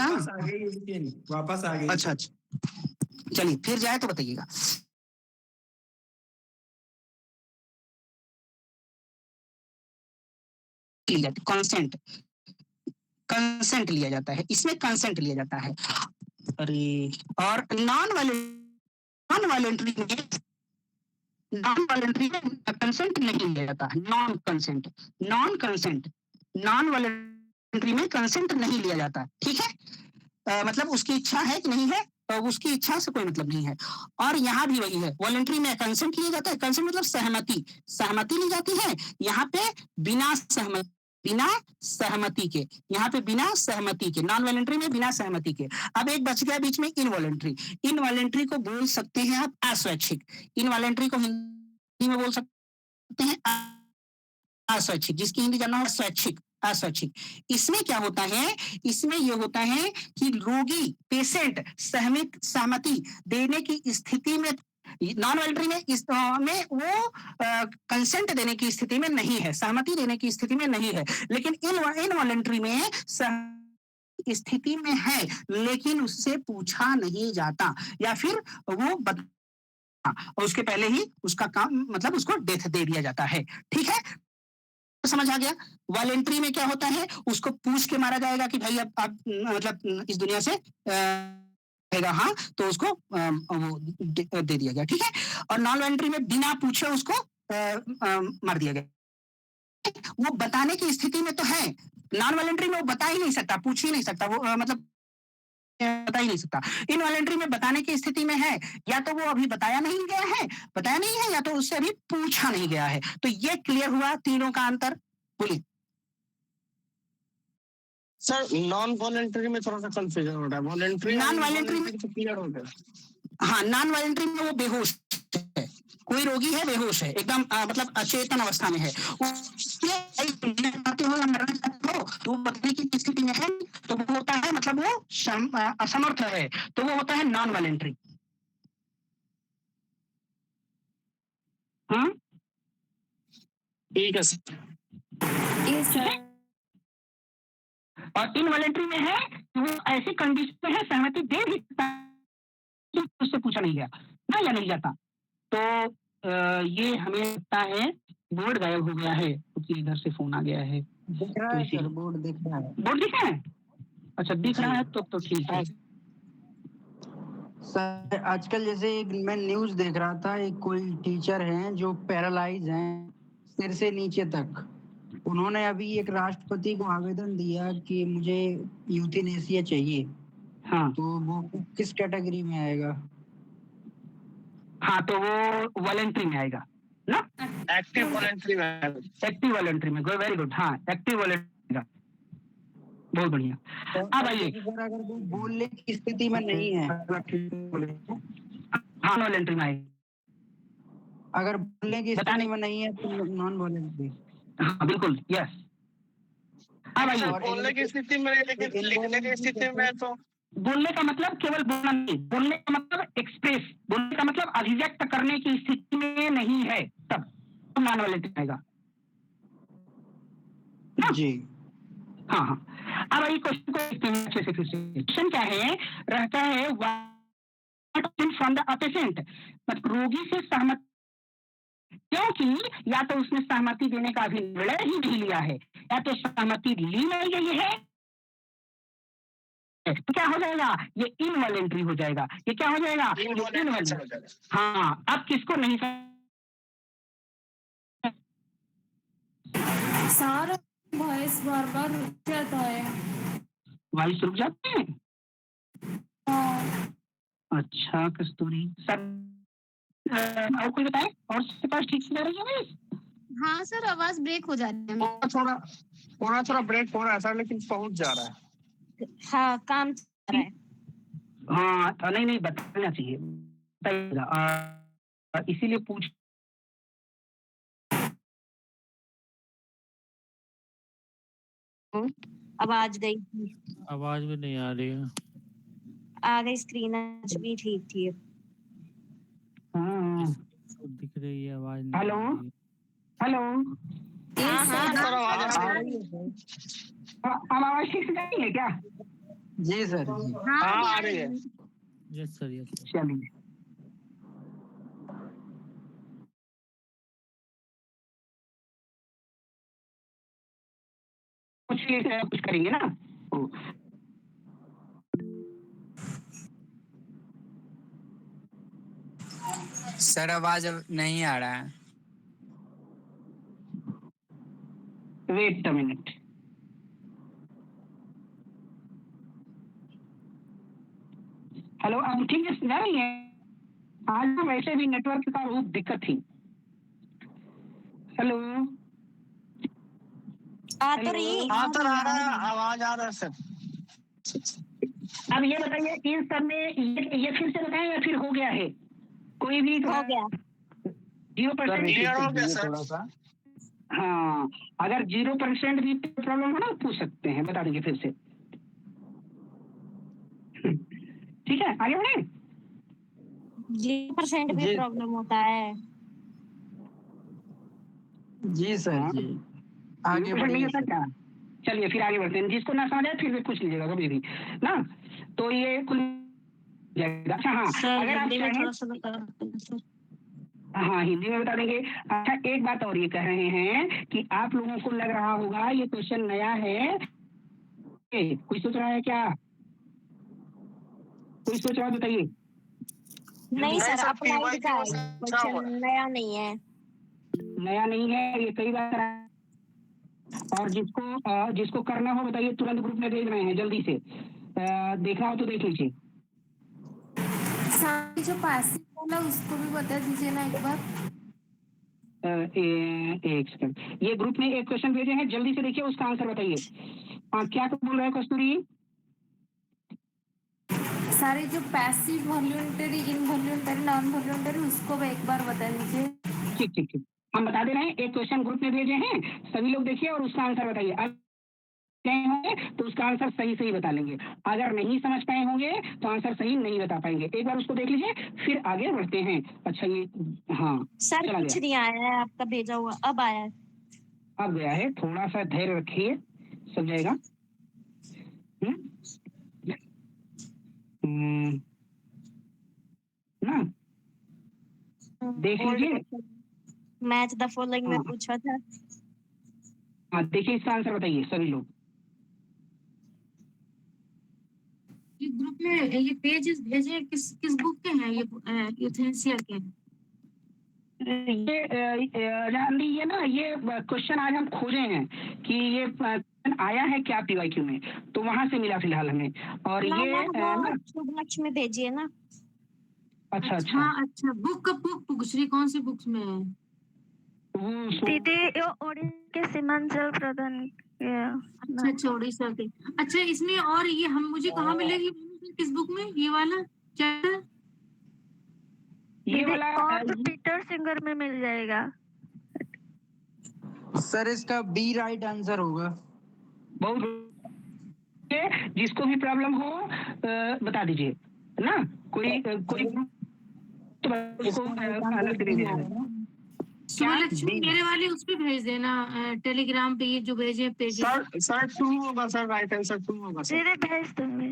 वापस आ गई।
अच्छा, चलिए फिर जाए तो बताइएगा। कंसेंट लिया जाता है, इसमें कंसेंट लिया जाता है। अरे, और नॉन वॉलेंट्री में कंसेंट नहीं लिया जाता। नॉन वॉलेंट्री में कंसेंट नहीं लिया जाता। ठीक है, मतलब उसकी इच्छा है कि नहीं है, तो उसकी इच्छा से कोई मतलब नहीं है। और यहाँ भी वही है, वॉलेंट्री में कंसेंट लिया जाता है, कंसेंट मतलब सहमति ली जाती है। यहाँ पे बिना सहमति के, यहाँ पे बिना सहमति के, नॉन वॉलेंट्री में बिना सहमति के। अब एक बच गया बीच में इनवॉलेंट्री को बोल सकते हैं आप अस्वैच्छिक। इनवॉलेंट्री को हिंदी में बोल सकते हैं अस्वैच्छिक, जिसकी हिंदी जानना हो स्वैच्छिक, अस्वैच्छिक। इसमें क्या होता है, इसमें ये होता है कि रोगी पेशेंट सहमति देने की स्थिति में, नॉन वॉलंटरी में में वो कंसेंट देने की स्थिति में नहीं है, सहमति देने की स्थिति में नहीं है, लेकिन इनवॉलंटरी में स्थिति में है, लेकिन उससे पूछा नहीं जाता या फिर वो और उसके पहले ही उसका काम मतलब उसको डेथ दे दिया जाता है। ठीक है, समझ आ गया। वॉलंटरी में क्या होता है, उसको पूछ के मारा जाएगा कि भाई अब आप मतलब इस दुनिया से हाँ, तो उसको वो दे दिया गया। ठीक है, और नॉन वॉलंटरी में बिना पूछे उसको मार दिया गया। वो बताने की स्थिति में तो है, नॉन वॉलंटरी में वो बता ही नहीं सकता, पूछ ही नहीं सकता, वो मतलब बता ही नहीं सकता। इनवॉलंटरी में बताने की स्थिति में है, या तो वो अभी बताया नहीं है, या तो उससे अभी पूछा नहीं गया है। तो ये क्लियर हुआ तीनों का अंतर। बोलिए
सर, नॉन वॉलंटरी में थोड़ा सा कंफ्यूजन हो रहा है, वॉलंटरी
नॉन वॉलंटरी में
तो क्लियर हो गया।
हाँ, नॉन वॉलंटरी में वो बेहोश है, कोई रोगी है बेहोश है, एकदम मतलब अचेतन अवस्था में है, वो बताने की स्थिति में है, तो वो होता है मतलब वो असमर्थ है, तो वो होता है नॉन वॉलंटरी।
ठीक है सर।
और इनवॉलंटरी में है वो ऐसी कंडीशन में है, सहमति दे भी सकता है, उससे पूछा नहीं गया ना या नहीं जाता। तो ये हमें लगता है बोर्ड गायब हो गया है, क्योंकि इधर से फोन आ गया है।
दिख रहा है सर, बोर्ड दिख रहा है।
बोर्ड दिख रहा है? अच्छा दिख रहा है, तो ठीक है
सर। आजकल जैसे एक मैं न्यूज देख रहा था, एक कोई टीचर हैं जो पैरालाइज हैं सिर से नीचे तक। उन्होंने अभी एक राष्ट्रपति को आवेदन दिया कि मुझे यूथेनेसिया चाहिए।
हाँ,
तो वो किस कैटेगरी में आएगा?
हाँ, तो वो वॉलंटरी में आएगा ना,
एक्टिव वॉलंटरी में।
एक्टिव वॉलंटरी में, वेरी गुड। हाँ, एक्टिव वॉलंटरी, बहुत बढ़िया। अब आइए,
अगर वो बोलने की स्थिति में नहीं है,
हाँ वॉलंटरी में आएगा।
अगर बोलने की स्थिति में नहीं है तो नॉन वॉलंटरी।
हाँ बिल्कुल, यस। अब आइए,
बोलने की स्थिति में, लेकिन लिखने की स्थिति में तो
बोलने का मतलब केवल बोलना नहीं, बोलने का मतलब एक्सप्रेस, बोलने का मतलब अभिव्यक्त करने की स्थिति में नहीं है, तब नॉन वॉलंटरी आएगा
जी।
हाँ हाँ। अब ये क्वेश्चन को देखते हैं अच्छे से। फिर से क्वेश्चन क्या है, रहता है फ्रॉम द पेशेंट, मतलब रोगी से सहमत, क्योंकि या तो उसने सहमति देने का अभी निर्णय ही नहीं लिया है, या तो सहमति ली नहीं गई है, तो क्या हो जाएगा, ये इनवॉलंटरी हो जाएगा। ये क्या हो जाएगा, इनवॉलंटरी। हाँ, अब किसको नहीं
सारा वॉइस बार बार रुक जाता है।
वॉइस रुक जाते हैं?
हाँ।
अच्छा कस्तूरी सर, और कोई बताए, और सबके पास ठीक से जा रही है वॉइस?
हाँ सर, आवाज ब्रेक हो जाती है।
थोड़ा ब्रेक हो रहा है सर, लेकिन पहुंच जा रहा है।
हाँ, काम चल रहा है।
हाँ, नहीं बताना चाहिए, इसीलिए पूछ।
आवाज गई,
आवाज भी नहीं आ रही है।
आ गई, स्क्रीन आज भी ठीक थी।
हाँ
दिख रही है, आवाज नहीं।
हेलो हेलो, आवाज ठीक से जा रही है क्या?
जी सर।
हाँ आ रही है।
Yes sir, yes.
चलिए, कुछ करेंगे ना।
सर आवाज नहीं आ रहा है।
Wait a minute. हेलो, अब ठीक से जा रही है? आज ना वैसे भी नेटवर्क का बहुत दिक्कत थी। हेलो,
आ तो रही,
हाँ सर आ रहा है, आवाज आ रहा है सर।
अब ये बताइए, इन सब में ये फिर से बताएं या फिर हो गया है? कोई भी
हो गया,
0%
क्लियर हो गया सर।
हाँ, अगर 0% भी प्रॉब्लम हो ना पूछ सकते हैं, बता देंगे फिर से। ठीक है, आगे बढ़े।
0% भी
जी।
प्रॉब्लम होता है।
जी सर
हाँ।
जी, आगे
0% नहीं
बढ़िए
होता
सर।
क्या? चलिए फिर आगे बढ़ते हैं, जिसको ना समझ आए फिर भी पूछ लीजिएगा कभी भी ना। तो ये कुल जाएगा। अच्छा हाँ,
सर
अगर आप
हिंदी में
चाहें
थोड़ा सा बता सकते हैं सर?
हाँ, हिंदी में बता देंगे। अच्छा, एक बात और ये कह रहे हैं कि आप लोगों को लग रहा होगा ये क्वेश्चन नया है, कोई सोच रहा है क्या? कोई सोच रहा है, बताइए।
नहीं सर,
सर,
अप्लाइड का है,
PYQ से पूछा हुआ
क्वेश्चन नया नहीं है।
नया नहीं है, ये कई बार करा है। और जिसको करना हो बताइए, तुरंत ग्रुप में भेज रहे हैं जल्दी से। देखना हो तो देख लीजिए।
सारी जो पैसिव वाला उसको भी बता दीजिए ना एक बार।
एक सेकंड, ये ग्रुप में एक क्वेश्चन भेजे हैं, जल्दी से देखिए, उसका आंसर बताइए। क्या बोल रहे हैं कस्तूरी?
सारे जो passive, voluntary, involuntary, non voluntary उसको भी एक बार बता दीजिए।
ठीक ठीक ठीक, हम बता दे रहे हैं। एक क्वेश्चन ग्रुप में भेजे हैं, सभी लोग देखिए और उसका आंसर बताइए। अगर नहीं होंगे तो उसका आंसर सही सही बता लेंगे, अगर नहीं समझ पाए होंगे तो आंसर सही नहीं बता पाएंगे। एक बार उसको देख लीजिए, फिर आगे बढ़ते हैं। अच्छा ये हाँ
सर
चला
कुछ
गया,
नहीं आया है आपका भेजा हुआ, अब आया है।
अब गया है, थोड़ा सा धैर्य रखिए, सब जाएगा। ना देख लीजिए।
मैच द फॉलोइंग में
हाँ।
पूछा था।
हाँ देखिए, इसका आंसर बताइए सभी लोग।
ये ग्रुप में ये पेजेस भेजे किस किस बुक के हैं? ये यूथेनेसिया के।
जानली ये ना, ये क्वेश्चन आज हम खोजे हैं कि ये question आया है क्या पीवाईक्यू में, तो वहां से मिला फिलहाल हमें। और
ना
ये
ना
ना,
वो शुभ लक्ष्मी भेजिए ना।
अच्छा अच्छा,
अच्छा, बुक पूछ रही कौन सी बुक्स में है?
वो
दीदी के सीमांचल प्रधान
अच्छा उड़ीसा के। अच्छा, इसमें और ये हम मुझे कहाँ मिलेगी किस बुक में ये वाला चैप्टर?
ये
दीदी
वाला
और पीटर सिंगर में मिल जाएगा।
सर इसका बी राइट आंसर होगा।
बहुत जिसको भी प्रॉब्लम हो बता दीजिए ना। कोई कोई तो उसको अलग से दे दीजिए।
सुलक्ष्मी मेरे वाले उस पे भेज देना, टेलीग्राम पे ये जो भेजे पेज।
सर 2 होगा सर, राइट आंसर 2 होगा सर।
दीदी भेज दूंगी।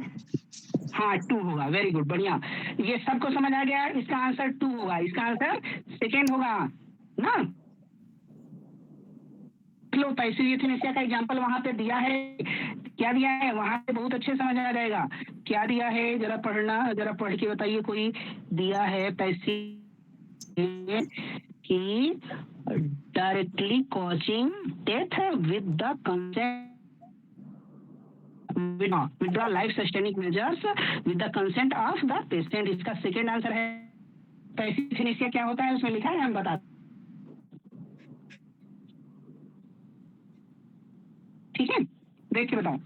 हाँ 2 होगा, वेरी गुड, बढ़िया। ये सबको समझ आ गया, इसका आंसर 2 होगा, इसका आंसर सेकेंड होगा ना। लो पैसिव यूथेनेसिया का एग्जांपल वहां पे दिया है, क्या दिया है वहां पे, बहुत अच्छे समझ आ जाएगा। क्या दिया है जरा पढ़ना, जरा पढ़ के बताइए। कोई दिया है पैसिव कि directly causing death with the consent, withdraw life sustaining measures with the consent of the patient। इसका सेकेंड आंसर है। पैसिव यूथेनेसिया क्या होता है उसमें लिखा है, हम बता। ठीक है, देख के बताओ।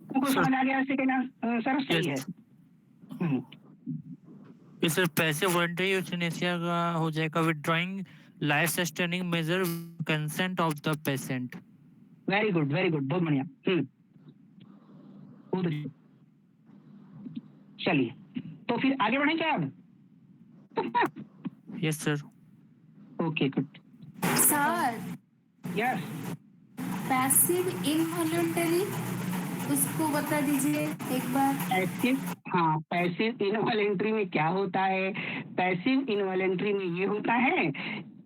तुमको समझ आ गया सेकेंड आंसर सही है।
ये सिर्फ पैसे वॉलंटरी यूथेनेसिया का हो जाएगा, withdrawing life sustaining measure consent of the patient.
Very good, बहुत बढ़िया। चलिए तो फिर आगे बढ़ें क्या अब?
Yes sir.
Okay good.
Sir
yes,
passive involuntary उसको बता दीजिए एक बार।
पैसिव, हाँ पैसिव इनवॉलंटरी में क्या होता है? पैसिव इनवॉलंटरी में ये होता है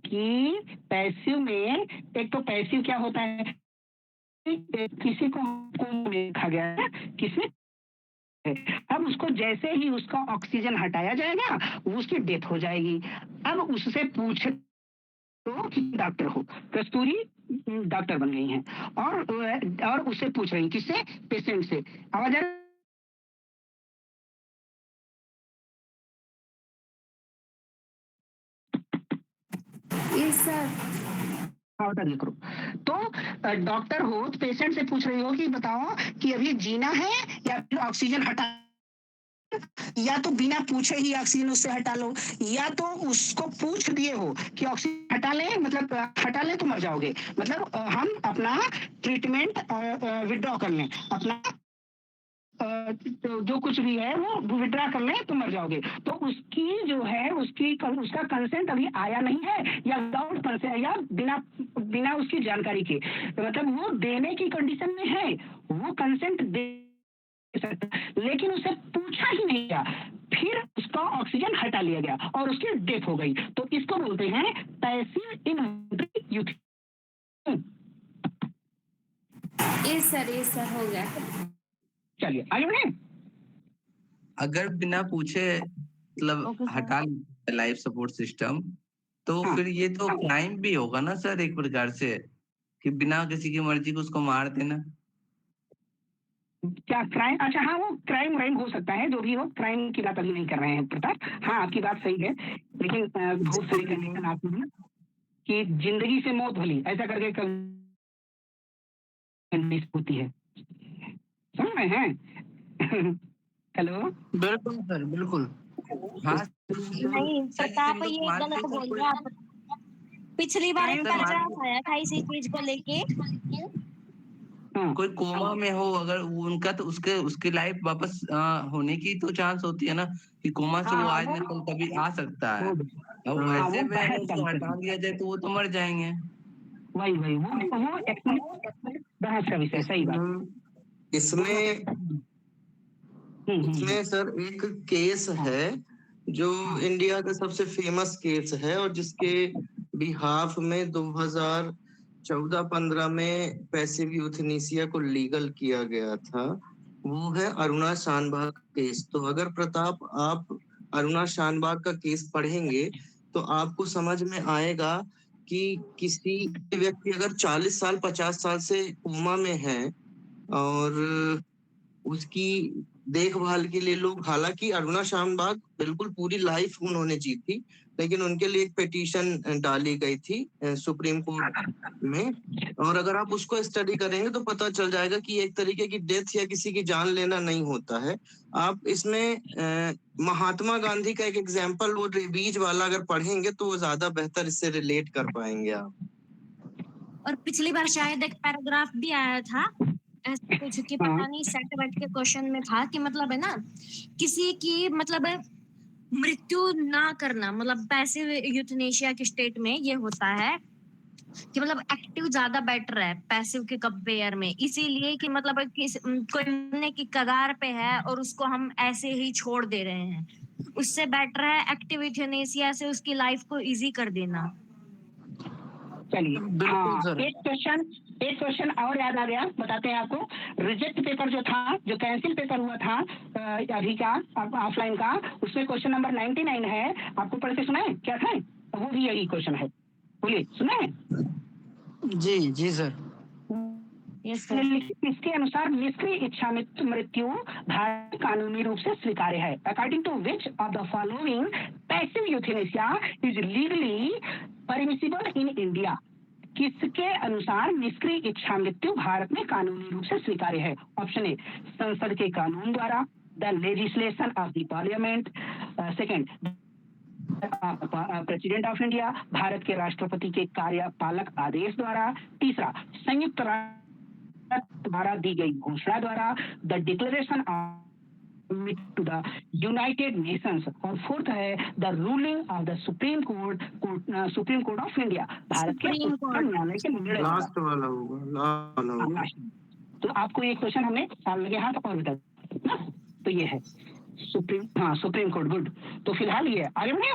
कि पैसिव में, एक तो पैसिव क्या होता है, किसी को देखा गया है, किसी अब उसको जैसे ही उसका ऑक्सीजन हटाया जाएगा उसकी डेथ हो जाएगी। अब उससे पूछ तो डॉक्टर हो, कस्तूरी डॉक्टर बन गई हैं और उससे पूछ रही, किससे? पेशेंट से। आवाज आ रही?
Yes sir.
बता दिया करो। तो डॉक्टर हो, पेशेंट से पूछ रही हो कि बताओ कि अभी जीना है या फिर ऑक्सीजन हटा या तो बिना पूछे ही ऑक्सीजन उससे हटा लो, या तो उसको पूछ दिए हो कि ऑक्सीजन हटा लें, मतलब हटा लें तो मर जाओगे, मतलब हम अपना ट्रीटमेंट विड्रॉ कर लें, अपना तो जो कुछ भी है वो विड्रा कर लें तो मर जाओगे। तो उसकी जो है उसका कंसेंट अभी आया नहीं है, या विदाउट कंसेंट, या बिना उसकी जानकारी के, मतलब वो देने की कंडीशन में है, वो कंसेंट दे सकता, लेकिन उसे पूछा ही नहीं गया, फिर उसका ऑक्सीजन हटा लिया गया और उसकी डेथ हो गई, तो इसको बोलते हैं पैसिव इन्वॉलंटरी यूथिनेसिया।
यस सर हो गया।
चलिए आगे बढ़े।
अगर बिना पूछे मतलब
ओके सर।
हटा लाइफ सपोर्ट सिस्टम, तो
हाँ।
फिर ये तो क्राइम भी होगा ना सर एक प्रकार से, कि बिना किसी की मर्जी को उसको मार देना।
क्या क्राइम? अच्छा हाँ, वो क्राइम हो सकता है, जो भी हो, क्राइम की बात अभी नहीं कर रहे हैं प्रताप। हाँ आपकी बात सही है, लेकिन बहुत सारी कंडीशन आती है कि जिंदगी से मौत भली, ऐसा करके कंडीशन होती है, समझ रहे हैं? हेलो।
बिल्कुल सर, बिल्कुल।
हाँ
नहीं प्रताप ये गलत बोल रहे आप। पिछली बार एक पैराग्राफ आया था इसी चीज को लेके।
कोई कोमा में हो अगर उनका, तो उसकी लाइफ वापस होने की तो चांस होती है ना, कि कोमा से वो आज न कल कभी आ सकता है। अब वैसे में अगर उसको हटा दिया जाए तो वो तो मर जाएंगे।
वही वो बहस का विषय, सही बात।
इसमें सर एक केस है जो इंडिया का सबसे फेमस केस है, और जिसके बिहाफ में 2014-15 में पैसिव यूथनेसिया को लीगल किया गया था, वो है अरुणा शानबाग केस। तो अगर प्रताप आप अरुणा शानबाग का केस पढ़ेंगे तो आपको समझ में आएगा कि किसी व्यक्ति अगर 40 साल 50 साल से कोमा में है और उसकी देखभाल के लिए लोग, हालांकि अरुणा शानबाग बिल्कुल पूरी लाइफ उन्होंने जी थी, लेकिन उनके लिए एक पिटीशन डाली गई थी सुप्रीम कोर्ट में, और अगर आप उसको स्टडी करेंगे तो पता चल जाएगा कि एक तरीके की डेथ या किसी की जान लेना नहीं होता है। आप इसमें महात्मा गांधी का एक एग्जाम्पल, वो रेबीज वाला अगर पढ़ेंगे तो वो ज्यादा बेहतर इससे रिलेट कर पाएंगे आप।
और पिछली बार शायद एक पैराग्राफ भी आया था ऐसा कुछ कि पता नहीं सेट वेट के क्वेश्चन में था कि मतलब है ना, किसी की मतलब मृत्यु ना करना, मतलब पैसिव यूथनेशिया के स्टेट में ये होता है कि मतलब एक्टिव ज्यादा बेटर है पैसिव के कंपेयर में, इसीलिए कि मतलब कोई मरने की कगार पे है और उसको हम ऐसे ही छोड़ दे रहे हैं, उससे बेटर है एक्टिव यूथनेशिया से उसकी लाइफ को इजी कर देना।
चलिए एक क्वेश्चन और याद आ गया, बताते हैं आपको। रिजेक्ट पेपर जो था, जो कैंसिल पेपर हुआ था अभी का ऑफलाइन का, उसमें क्वेश्चन नंबर 99 है, आपको पढ़ के सुनाए क्या था? वो भी यही क्वेश्चन है, बोलिए सुनाए।
जी सर।
इसके अनुसार निष्क्रिय इच्छा मृत्यु भारत कानूनी रूप से स्वीकार्य है। According to which of the following passive euthanasia is legally permissible in India? किसके अनुसार निष्क्रिय इच्छा मृत्यु भारत में कानूनी रूप से स्वीकार्य है? ऑप्शन ए, संसद के कानून द्वारा, the legislation of the parliament, second president of India, Bharat के राष्ट्रपति के कार्यपालक आदेश द्वारा, तीसरा संयुक्त राष्ट्र द्वारा दी गई घोषणा द्वारा, the declaration of to the United Nations, और फोर्थ है the ruling of the supreme court of India, Bharat के उच्चतम न्यायालय के निर्णय।
लास्ट वाला होगा।
तो आपको ये क्वेश्चन हमने साल लगे हाथ और बता ना, तो ये है सुप्रीम कोर्ट। गुड। तो फिलहाल ये आगे बढ़े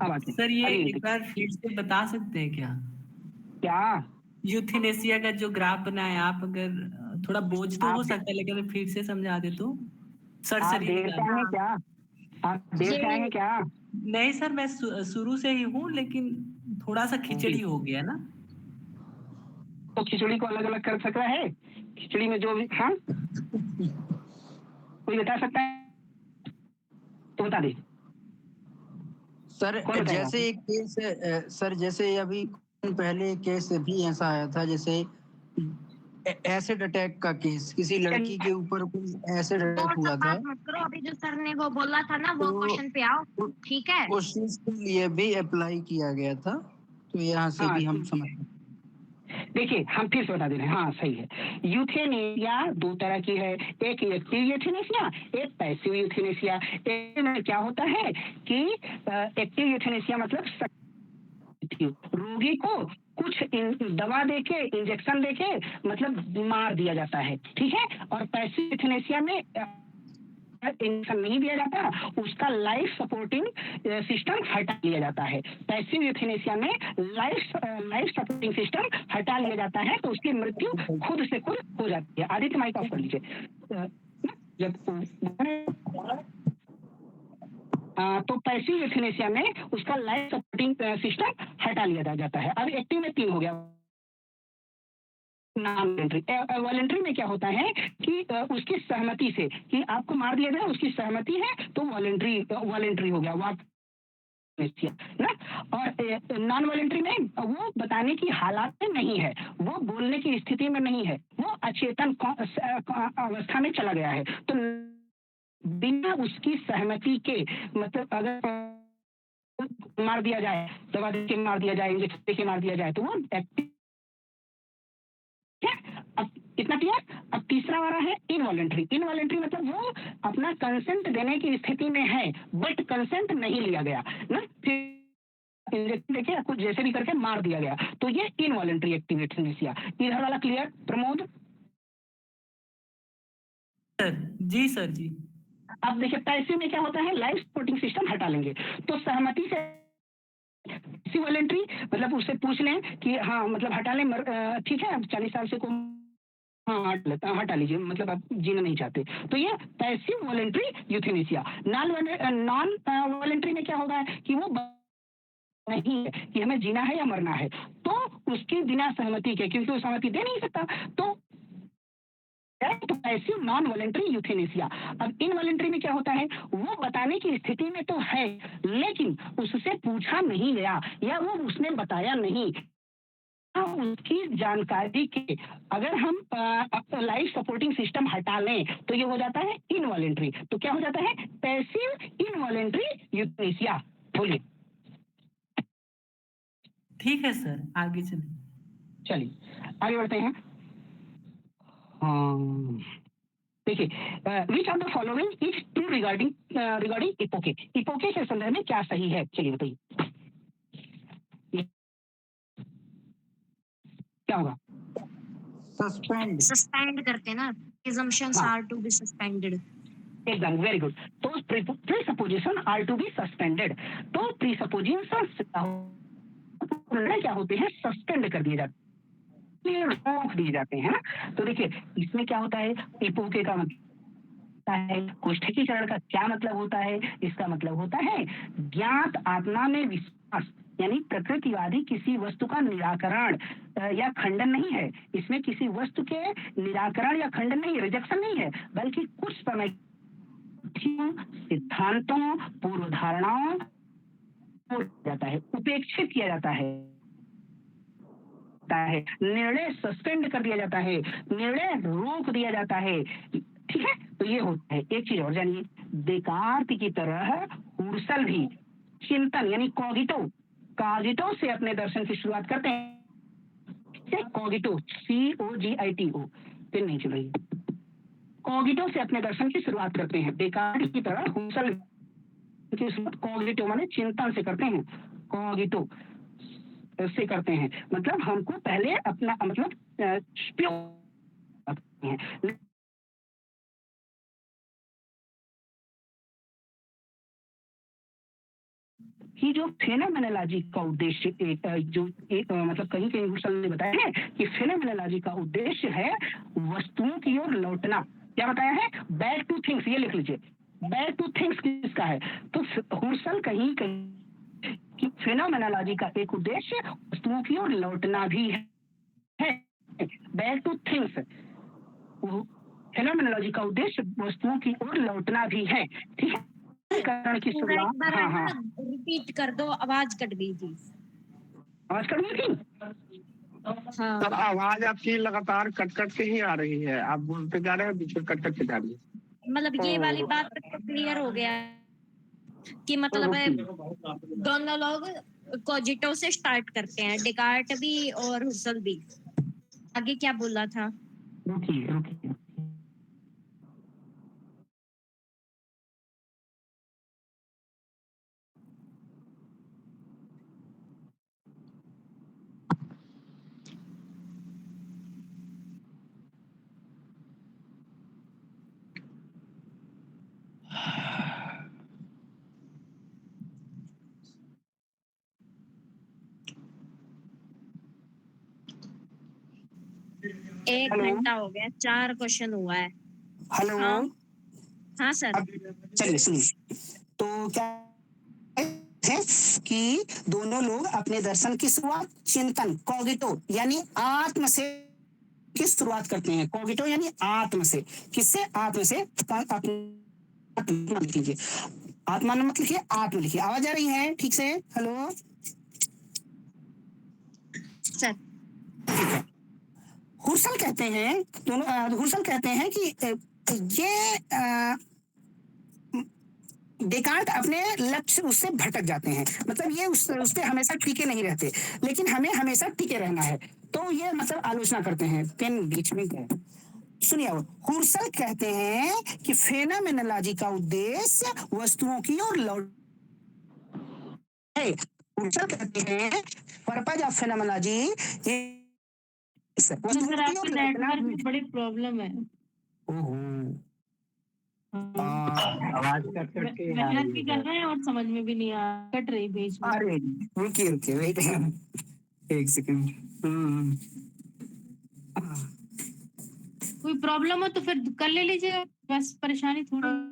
अब
सर, ये एक बार फिर से बता सकते हैं क्या यूथनेसिया का जो ग्राफ बनाया आप? अगर थोड़ा बोझ तो हो सकता है, लेकिन फिर से समझा दे तो सर।
आप देख रहे हैं क्या?
नहीं सर, मैं शुरू से ही हूँ, लेकिन थोड़ा सा खिचड़ी हो गया ना।
तो खिचड़ी को अलग अलग कर सकता है, खिचड़ी में जो भी कोई बता सकता है तो बता दे
सर। जैसे एक केस सर, जैसे अभी पहले केस भी ऐसा आया था, जैसे एसिड अटैक का केस, किसी लड़की के ऊपर कोई एसिड अटैक हुआ था,
बात मत करो, अभी जो सर ने वो बोला था ना वो
तो
क्वेश्चन पे आओ, ठीक है?
उस चीज के लिए भी अप्लाई किया गया था, तो यहाँ से
हाँ,
भी हम समझ
देखिए हम फिर से बता दे रहे हैं, हाँ सही है। यूथेनेसिया दो तरह की है, एक एक्टिव यूथेनेसिया, एक पैसिव यूथेनेसिया। में क्या होता है कि एक्टिव यूथेनेसिया मतलब रोगी को कुछ दवा देके, इंजेक्शन देके मतलब मार दिया जाता है, ठीक है। और पैसिव यूथेनेसिया में इंजेक्शन नहीं दिया जाता, उसका लाइफ सपोर्टिंग सिस्टम हटा लिया जाता है। पैसिव यूथेनेसिया में लाइफ सपोर्टिंग सिस्टम हटा लिया जाता है, तो उसकी मृत्यु खुद से खुद हो जाती है। आदित्य माइक ऑफ कर लीजिए। तो पैसिव यूथेनेसिया में उसका लाइफ सपोर्टिंग सिस्टम हटा लिया जाता है। अब एक्टिव में 3 हो गया। नॉन वॉलंटरी, वॉलंटरी में क्या होता है कि उसकी सहमति से कि आपको मार दिया जाए, उसकी सहमति है तो वॉलंटरी हो गया ना। और नॉन वॉलंटरी में वो बताने की हालात में नहीं है, वो बोलने की स्थिति में नहीं है, वो अचेतन अवस्था में चला गया है, तो बिना उसकी सहमति के मतलब अगर मार दिया जाए, दवा दे के मार दिया जाए, इंजेक्शन दे के मार दिया जाए, तो वो एक्टिव। अब इतना क्लियर। अब तीसरा वाला है इनवॉलंटरी। इनवॉलंटरी मतलब वो अपना कंसेंट देने की स्थिति में है बट कंसेंट नहीं लिया गया ना, फिर इंजेक्शन देके कुछ जैसे भी करके मार दिया गया, तो ये इनवॉलंटरी एक्टिव यूथेनेसिया। इधर वाला क्लियर प्रमोद?
जी सर जी।
अब देखिए पैसिव में क्या होता है, लाइफ सपोर्टिंग सिस्टम हटा लेंगे, तो सहमति से वॉलंटरी मतलब उससे पूछ लें कि हाँ मतलब हटा लें, ठीक है अब 40 साल से को हाँ हटा लीजिए, मतलब आप जीना नहीं चाहते, तो ये passive voluntary euthanasia. Non voluntary में क्या होगा कि वो नहीं है कि हमें जीना है या मरना है, तो उसकी बिना सहमति के, क्योंकि वो सहमति दे नहीं सकता, तो पैसिव नॉन वॉलंटरी यूथेनेसिया। अब इनवॉलंटरी में क्या होता है, वो बताने की स्थिति में तो है लेकिन उससे पूछा नहीं गया या वो उसने बताया नहीं, उसकी जानकारी के अगर हम लाइफ सपोर्टिंग सिस्टम हटा लें तो ये हो जाता है इनवॉलंटरी। तो क्या हो जाता है, पैसिव इनवॉलंटरी यूथेनेसिया। बोलिए।
ठीक है सर, आगे चलिए
आगे बढ़ते हैं। देखिए, which of the following is true regarding epoche. Epoche के संदर्भ में क्या सही है, चलिए बताइए क्या होगा।
सस्पेंड करते ना, assumptions are to be suspended।
एकदम वेरी गुड। तो प्रीसपोजिशन आर टू बी सस्पेंडेड, तो प्रीसपोजिशन क्या होते हैं, सस्पेंड कर दिए जाते हैं, रोक दिए जाते हैं ना। तो देखिए इसमें क्या होता है, इपोके का मतलब है, कोष्ठकीकरण का क्या मतलब होता है, इसका मतलब होता है ज्ञात आत्मा में विश्वास, यानी प्रकृतिवादी किसी वस्तु का निराकरण या खंडन नहीं है। इसमें किसी वस्तु के निराकरण या खंडन नहीं, रिजेक्शन नहीं है, बल्कि कुछ समय सिद्धांतों पूर्व धारणाओं जाता है, उपेक्षित किया जाता है, निर्णय सस्पेंड कर दिया जाता है, निर्णय रोक दिया जाता है, ठीक है। तो ये होता है। एक चीज और जानिए, देकार्त की तरह हुर्सल भी चिंतन यानी कॉगिटो से अपने दर्शन की शुरुआत करते हैं। कॉगिटो COGITO फिर नहीं चल रही, कॉगिटो से अपने दर्शन की शुरुआत करते हैं। देकार्त की तरह हुर्सल की शुरुआत कॉगिटो माने चिंतन से करते हैं, कॉगिटो से करते हैं, मतलब हमको पहले अपना मतलब कि जो फेनोमेनोलॉजी का उद्देश्य मतलब कहीं कहीं हुर्सल ने बताया है कि फेनोमेनोलॉजी का उद्देश्य है वस्तुओं की ओर लौटना। क्या बताया है, बैक टू थिंग्स, ये लिख लीजिए, बैक टू थिंग्स किसका है, तो हुर्सल कहीं कहीं कि फेनोमेनोलॉजी का एक उद्देश्य वस्तुओं की ओर लौटना भी है, बैक टू थिंग्स। फेनोमेनोलॉजी का उद्देश्य वस्तुओं की ओर लौटना भी है, ठीक है। कारण की शुरुआत,
रिपीट कर दो, आवाज कट गई थी।
आवाज कट गई थी,
हाँ
सर आवाज आपकी लगातार कट कट के ही आ रही है, आप बोलते जा रहे हैं बीच में कट कट के जा रही है।
मतलब ये वाली बात तो क्लियर हो गया कि मतलब दोनों लोग कोजिटो से स्टार्ट करते हैं, डेकार्ट भी और हुसल भी। आगे क्या बोला था?
रुकिए रुकिए,
एक
हेलो
घंटा हो गया, 4 क्वेश्चन हुआ है।
हेलो।
हाँ हाँ सर।
अब चलिए सुनिए, तो क्या है कि दोनों लोग अपने दर्शन की शुरुआत चिंतन कॉगिटो यानी आत्म से की शुरुआत करते हैं। कॉगिटो यानी आत्म से, किससे? आत्म से। आत्मा लिख लीजिए, आत्मा मत लिखिए, आत्म लिखिए। आवाज आ रही है ठीक से? हेलो
सर
हुर्सल कहते हैं, दोनों हुर्सल कहते हैं कि ये डेकार्ट अपने लक्ष्य उससे भटक जाते हैं, मतलब ये उस पे हमेशा टिके नहीं रहते, लेकिन हमें हमेशा टिके रहना है। तो ये मतलब आलोचना करते हैं। पेन बीच में गया। सुनिए, हुर्सल कहते हैं कि फेनोमेनोलॉजी का उद्देश्य वस्तुओं की ओर लौट है। हुर्सल कहते हैं पर्पज ऑफ फेनोमेनोलॉजी
सर आपके नेटवर्क में बड़ी प्रॉब्लम है।
आवाज कट कट के आ
मेहनत
रही
भी
है।
कर रहे हैं और समझ में भी नहीं आ कट रही बीच में।
अरे रुकिए रुकिए, वेट एक सेकंड।
कोई प्रॉब्लम हो तो फिर कर ले लीजिए, बस परेशानी थोड़ी।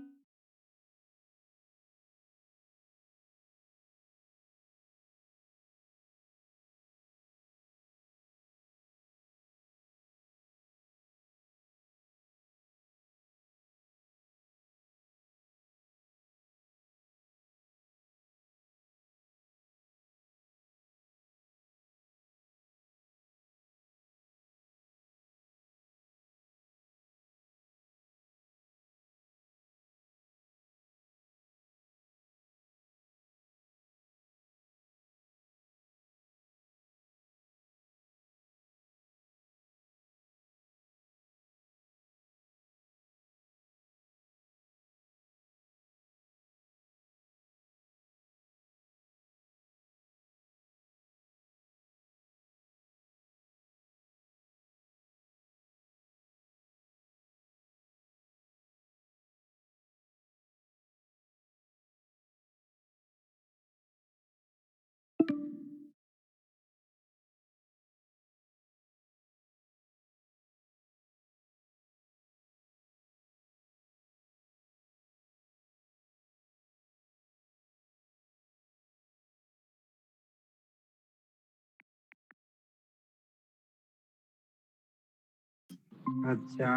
अच्छा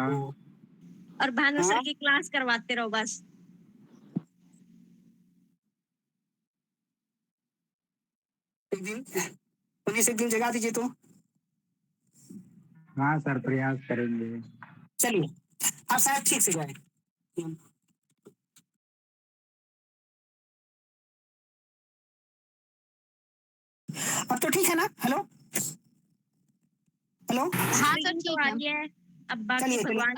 और भानु सर की क्लास करवाते रहो बस।
एक दिन पुलिस एक दिन जगा दीजिए तो।
हाँ सर, प्रयास करेंगे।
चलिए अब शायद ठीक से जाए। अब तो ठीक है ना? Hello hello.
हाँ सर ठीक है। अब बाकी
चलिए
भगवान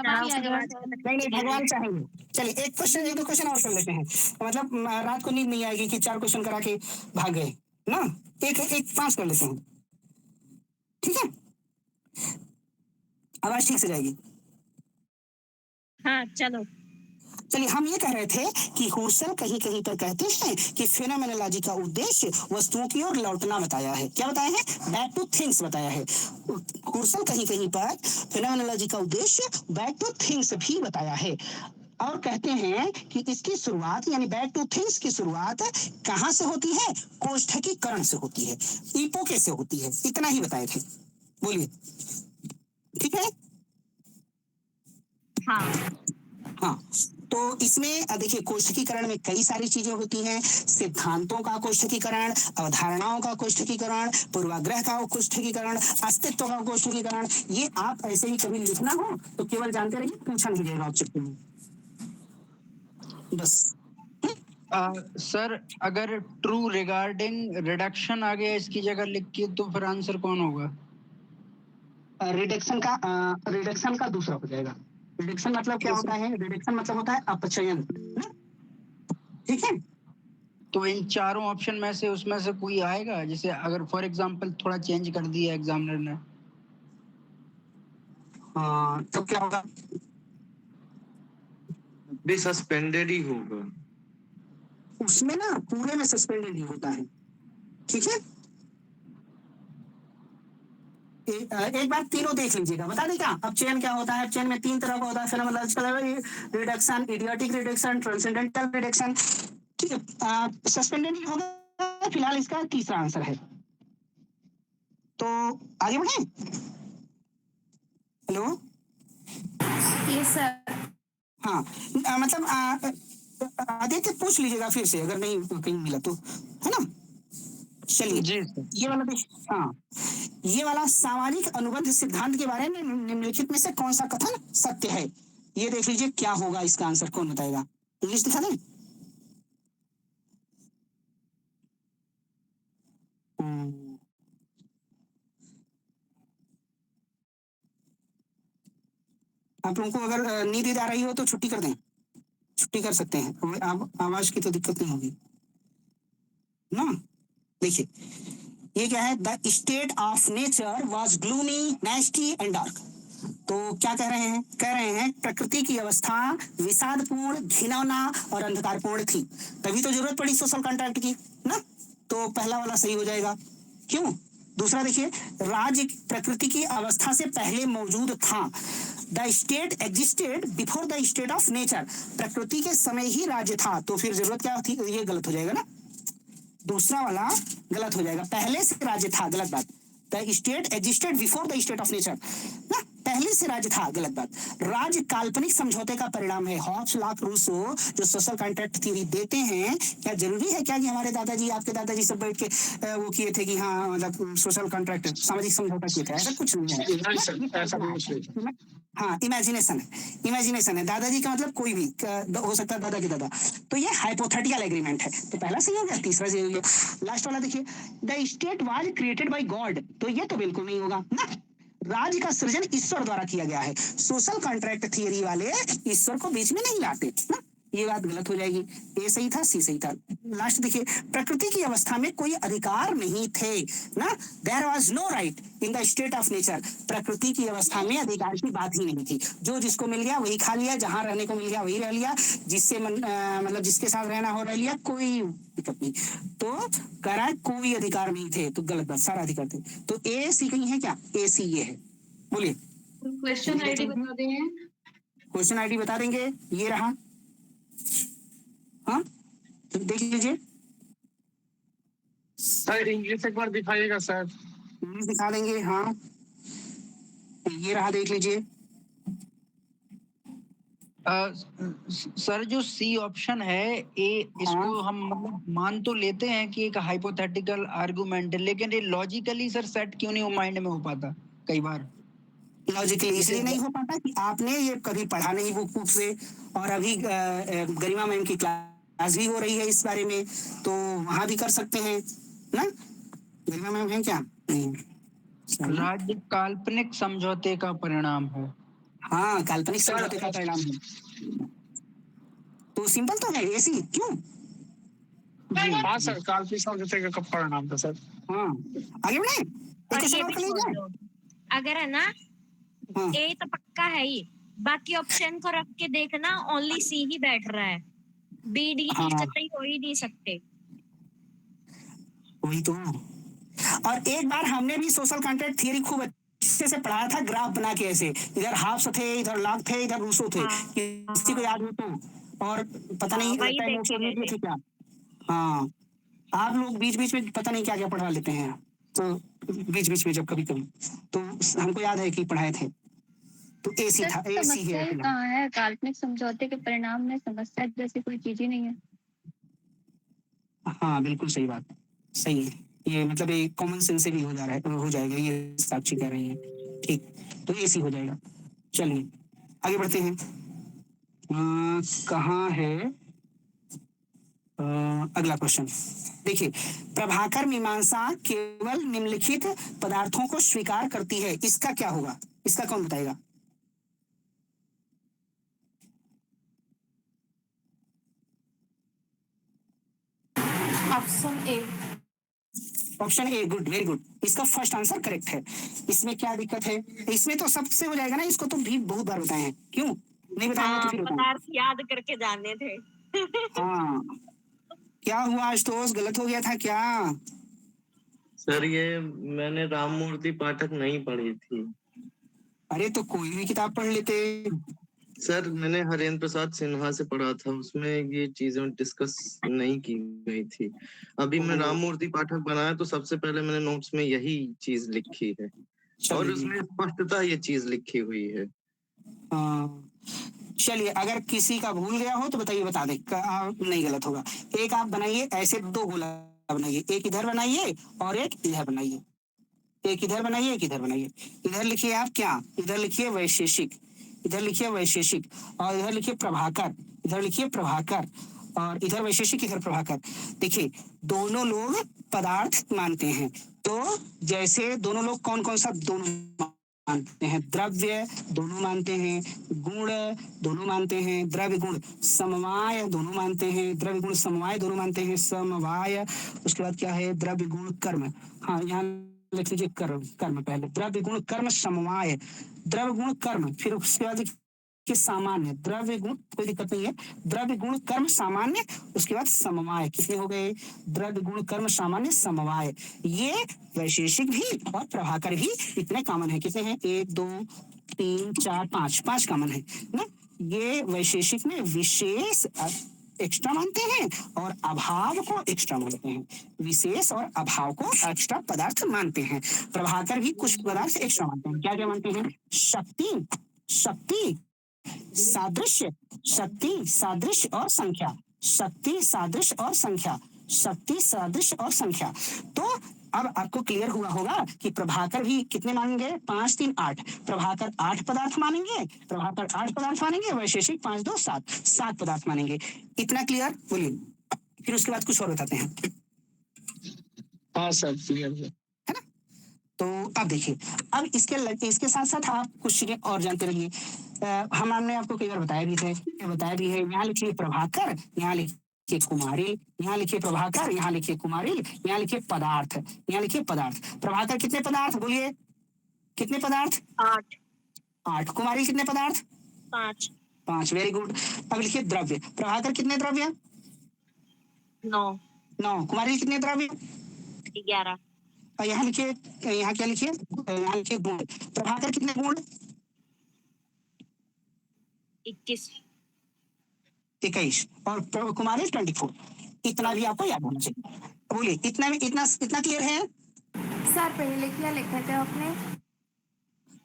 नहीं भगवान चाहेंगे। चलिए एक क्वेश्चन, एक दो क्वेश्चन और कर लेते हैं, मतलब रात को नींद नहीं आएगी कि 4 क्वेश्चन करा के भाग गए ना। एक एक 5 कर लेते हैं, ठीक है? आवाज ठीक से जाएगी।
हाँ चलो।
चलिए हम ये कह रहे थे कि हुर्सल कहीं कहीं पर कहते हैं कि फेनोमेनोलॉजी का उद्देश्य वस्तुओं की ओर लौटना बताया है। क्या बताया है? बैक टू थिंग्स बताया है। हुर्सल कहीं कहीं पर फेनोमेनोलॉजी का उद्देश्य बैक टू थिंग्स भी बताया है, और कहते हैं कि इसकी शुरुआत यानी बैक टू थिंग्स की शुरुआत कहाँ से होती है? कोष्ठकीकरण से होती है, इपोके से होती है। इतना ही बताए थे। बोलिए ठीक है?
हाँ
हाँ, तो तो इसमें देखिए कोष्ठकीकरण में कई सारी चीजें होती हैं, सिद्धांतों का कोष्ठकीकरण, अवधारणाओं का कोष्ठकीकरण, पूर्वाग्रह का कोष्ठकीकरण, अस्तित्व का कोष्ठकीकरण। ये आप ऐसे ही कभी लिखना हो तो केवल जानते रहिए, पूछा नहीं जाएगा ऑब्जेक्टिव में, बस।
सर अगर ट्रू रिगार्डिंग रिडक्शन आ गया इसकी जगह लिख के तो फिर आंसर कौन होगा?
रिडक्शन का दूसरा हो जाएगा। रिडक्शन मतलब क्या होता है? रिडक्शन मतलब होता है अपचयन, ठीक है।
तो इन चारों ऑप्शन में से उसमें से कोई आएगा? जैसे अगर फॉर एग्जांपल थोड़ा चेंज कर दिया एग्जामिनर ने,
तो क्या होगा?
भी सस्पेंडेड ही होगा।
उसमें ना पूरे में सस्पेंडेड ही होता है, ठीक है। एक बार तीनों देख लीजिएगा, बता दें क्या अपचयन क्या होता है। अपचयन में 3 तरह का होता है, phenomenological reduction, eidetic reduction, transcendental reduction, ठीक है। सस्पेंडेड होगा फिलहाल, इसका तीसरा आंसर है। तो आगे बढ़े। Hello,
yes sir.
हाँ, मतलब आदित्य पूछ लीजिएगा फिर से अगर नहीं कहीं मिला तो, है ना। चलिए ये वाला हाँ, ये वाला सामाजिक अनुबंध सिद्धांत के बारे में निम्नलिखित में से कौन सा कथन सत्य है? ये देख लीजिए क्या होगा इसका आंसर, कौन बताएगा? इंग्लिश दिखा दें। आप लोगों को अगर नींद आ रही हो तो छुट्टी कर दें, छुट्टी कर सकते हैं, आवाज की तो दिक्कत नहीं होगी ना। देखिए ये क्या है, the state of nature was gloomy, नेस्टी and dark. तो क्या कह रहे हैं? कह रहे हैं प्रकृति की अवस्था विषादपूर्ण, घिनौना और अंधकारपूर्ण थी, तभी तो जरूरत पड़ी सोशल कॉन्ट्रैक्ट की ना। तो पहला वाला सही हो जाएगा। क्यों? दूसरा देखिए, राज्य प्रकृति की अवस्था से पहले मौजूद था। The state existed before the state of nature, प्रकृति के समय ही राज्य था, तो फिर जरूरत क्या थी? ये गलत हो जाएगा ना, दूसरा वाला गलत हो जाएगा। पहले से राज्य था, गलत बात। The state existed before the state of nature ना, पहले से राज्य था, गलत बात। राज्य काल्पनिक समझौते का परिणाम है। हॉब्स, लॉक, रूसो जो सोशल कॉन्ट्रैक्ट थ्योरी देते हैं, क्या जरूरी है क्या कि हमारे दादाजी, आपके दादाजी सब बैठ के वो किए थे कि हाँ मतलब सोशल कॉन्ट्रैक्ट, सामाजिक समझौता किए थे? ऐसा कुछ नहीं है। हाँ, इमेजिनेशन है, इमेजिनेशन है। दादाजी का मतलब कोई भी हो सकता है, दादा के दादा। तो ये हाइपोथेटिकल एग्रीमेंट है, तो पहला सही हो गया, तीसरा सही हो गया। लास्ट वाला देखिए, the state was created by God, तो ये तो बिल्कुल नहीं होगा ना। राज्य का सृजन ईश्वर द्वारा किया गया है। सोशल कॉन्ट्रैक्ट थियरी वाले ईश्वर को बीच में नहीं लाते ना, ये बात गलत हो जाएगी। ए सही था, सी सही था। लास्ट देखिए, प्रकृति की अवस्था में कोई अधिकार नहीं थे ना, there was no right in the state of nature, प्रकृति की अवस्था में अधिकार की बात ही नहीं थी। जो जिसको मिल गया वही खा लिया, जहां रहने को मिल गया वही रह लिया, जिससे मतलब जिसके साथ रहना हो रह लिया, कोई दिक्कत नहीं। तो करा कोई अधिकार नहीं थे, तो गलत बात, सारा अधिकार थे। तो ए सी कहीं है क्या? ए सी ये है, बोलिए।
क्वेश्चन आईडी बता दें।
क्वेश्चन आईडी बता देंगे, ये रहा। हाँ, तो देख लीजिए
सर, इंग्लिश एक बार दिखाइएगा सर।
इंग्लिश दिखा देंगे, हाँ ये रहा, देख लीजिए।
सर जो सी ऑप्शन है ए, इसको हम मतलब मान तो लेते हैं कि एक हाइपोथेटिकल आर्गुमेंट है, लेकिन ये लॉजिकली सर सेट क्यों नहीं माइंड में हो पाता? कई बार
लॉजिकली इसलिए नहीं हो पाता कि आपने ये कभी पढ़ा नहीं बुक से, और अभी गरिमा मैम की क्लास भी हो रही है इस बारे में, तो वहां भी कर सकते हैं ना। गरिमा मैम है क्या?
राज्य काल्पनिक समझौते का परिणाम है।
हाँ, काल्पनिक समझौते का परिणाम है, तो सिंपल तो है ऐसी। क्यों?
हाँ सर, काल्पनिक समझौते का कब परिणाम था सर?
हाँ, आगे बढ़े।
और ये भी छोड़ दो, अगर है ना ए तो पक्का है ही, बाकी ऑप्शन को रख के देखना, ओनली सी ही बैठ रहा है, बी डी सही हो ही नहीं सकते।
वही तो। और एक बार हमने भी सोशल कॉन्ट्रैक्ट थियरी खूब अच्छे से पढ़ाया था, ग्राफ बना के ऐसे, इधर हाफ्स थे, इधर लॉक थे, इधर रूसो थे, किसी को याद हो तो। और पता नहीं थे क्या। हाँ, आप लोग बीच बीच में पता नहीं क्या क्या पढ़ा लेते हैं, तो बीच बीच में जब कभी कभी, तो हमको याद है कि पढ़ाए थे। तो एसी था, एसी
समस्या
है
ही कहाँ है? काल्पनिक समझौते के परिणाम में समस्या जैसी कोई चीज ही नहीं है।
हाँ बिल्कुल सही बात, सही है ये, मतलब एक कॉमन सेंस से भी हो जा रहा है, हो जाएगा, ये साक्षी कह रही है। ठीक, तो एसी हो जाएगा। चलिए आगे बढ़ते हैं। कहाँ है अगला क्वेश्चन? देखिए, प्रभाकर मीमांसा केवल निम्नलिखित पदार्थों को स्वीकार करती है, इसका क्या होगा? इसका कौन बताएगा?
Option A.
Option A, good, very good, इसका फर्स्ट आंसर करेक्ट है। इसमें क्या दिक्कत है? इसमें तो सबसे हो जाएगा ना, इसको तो भी बहुत बार बताए हैं, क्यों नहीं बताएंगे तो फिर बताएं।
पदार्थ याद करके जाने थे।
हाँ, क्या हुआ आशुतोष, गलत हो गया था क्या?
सर ये मैंने राममूर्ति पाठक नहीं पढ़ी थी।
अरे तो कोई भी किताब पढ़ लेते।
सर मैंने हरेंद्र प्रसाद सिन्हा से पढ़ा था, उसमें ये चीजें डिस्कस नहीं की गई थी। अभी मैं राममूर्ति पाठक बनाया तो सबसे पहले मैंने नोट्स में यही चीज लिखी है और उसमें स्पष्टतः ये चीज लिखी हुई है।
चलिए, अगर किसी का भूल गया हो तो बताइए, बता दे, नहीं गलत होगा। एक आप बनाइए, ऐसे दो गोला बनाइए, एक इधर बनाइए और एक इधर बनाइए, एक इधर बनाइए, एक इधर बनाइए। इधर लिखिए आप क्या? इधर लिखिए वैशेषिक, इधर लिखिए वैशेषिक, और इधर लिखिए प्रभाकर, इधर लिखिए प्रभाकर, और इधर वैशेषिक, इधर प्रभाकर। देखिए, दोनों लोग पदार्थ मानते हैं, तो जैसे दोनों लोग कौन कौन सा दोनों मानते हैं? द्रव्य दोनों मानते हैं, गुण दोनों मानते हैं, द्रव्य गुण समवाय दोनों मानते हैं, द्रव्य गुण समवाय दोनों मानते हैं, समवाय। उसके बाद क्या है? द्रव्य गुण कर्म। हाँ, यहाँ लिख लीजिए कर्म, कर्म पहले, द्रव्य गुण कर्म समवाय, द्रव्य गुण कर्म, फिर उसके बाद कि सामान्य, द्रव्य गुण, कोई दिक्कत नहीं है, द्रव्य गुण कर्म सामान्य, उसके बाद समवाय। कितने हो गए? द्रव्य गुण कर्म सामान्य समवाय। ये वैशेषिक भी और प्रभाकर भी इतने कॉमन है। कितने हैं? 1 2 3 4 5, 5 कॉमन है ना। ये वैशेषिक में विशेष एक्स्ट्रा मानते हैं और अभाव को एक्स्ट्रा मानते हैं, विशेष और अभाव को एक्स्ट्रा पदार्थ मानते हैं। प्रभाकर भी कुछ पदार्थ एक्स्ट्रा मानते हैं। क्या क्या मानते हैं? शक्ति, शक्ति सादृश्य, शक्ति सादृश्य और संख्या, शक्ति सादृश्य और संख्या, शक्ति सादृश्य और संख्या। तो अब आपको क्लियर हुआ होगा कि प्रभाकर भी कितने मानेंगे? 5 3 8, प्रभाकर 8 पदार्थ मानेंगे, प्रभाकर 8 पदार्थ मानेंगे, वैशेषिक 5 2 7, 7 पदार्थ मानेंगे। इतना क्लियर? बोलिए, फिर उसके बाद कुछ और बताते हैं।
हाँ सर, क्लियर है।
तो अब देखिए, अब इसके साथ साथ आप कुछ चीजें और जानते रहिए। हमने आपको कई बार बताया भी है, यहाँ लिखिए प्रभाकर, यहाँ लिखिए कुमारिल, यहाँ लिखिए प्रभाकर, यहाँ लिखिए कुमारिल, यहाँ लिखिए पदार्थ, यहाँ लिखिए पदार्थ। प्रभाकर कितने पदार्थ? बोलिए, कितने पदार्थ?
8।
8। कुमारिल कितने पदार्थ?
5।
5, वेरी गुड। अब लिखिए द्रव्य। प्रभाकर कितने द्रव्य?
9।
9। कुमारिल कितने द्रव्य?
11।
यहाँ लिखिए, यहाँ क्या लिखिए? यहाँ लिखिए गुण। प्रभाकर कितने गुण?
21।
21 और कुमारिल 24। इतना भी आपको याद होना चाहिए। बोलिए, इतना क्लियर है?
सर पहले क्या लिखे थे आपने?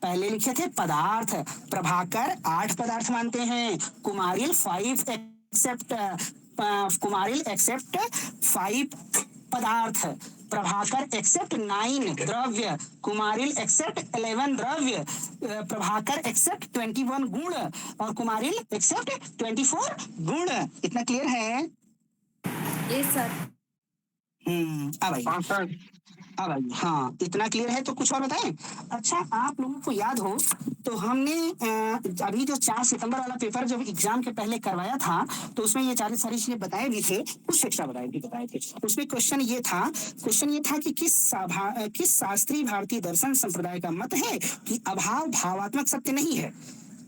पहले लिखे थे पदार्थ। प्रभाकर 8 पदार्थ मानते हैं, कुमारिल 5 एक्सेप्ट, कुमारिल एक्सेप्ट 5 पदार्थ, प्रभाकर एक्सेप्ट 9 द्रव्य, कुमारिल एक्सेप्ट 11 द्रव्य, प्रभाकर एक्सेप्ट 21 गुण और कुमारिल एक्सेप्ट 24 गुण। इतना क्लियर है?
Yes sir.
अब आइए, हाँ इतना क्लियर है। तो कुछ और बताएं? अच्छा, आप लोगों को याद हो तो हमने अभी जो 4 सितंबर वाला पेपर जब एग्जाम के पहले करवाया था तो उसमें ये सारी चीजें बताए भी थे, कुछ एक्स्ट्रा बताए थे। उसमें क्वेश्चन ये था कि किस शास्त्रीय भारतीय दर्शन संप्रदाय का मत है कि अभाव भावात्मक सत्य नहीं है।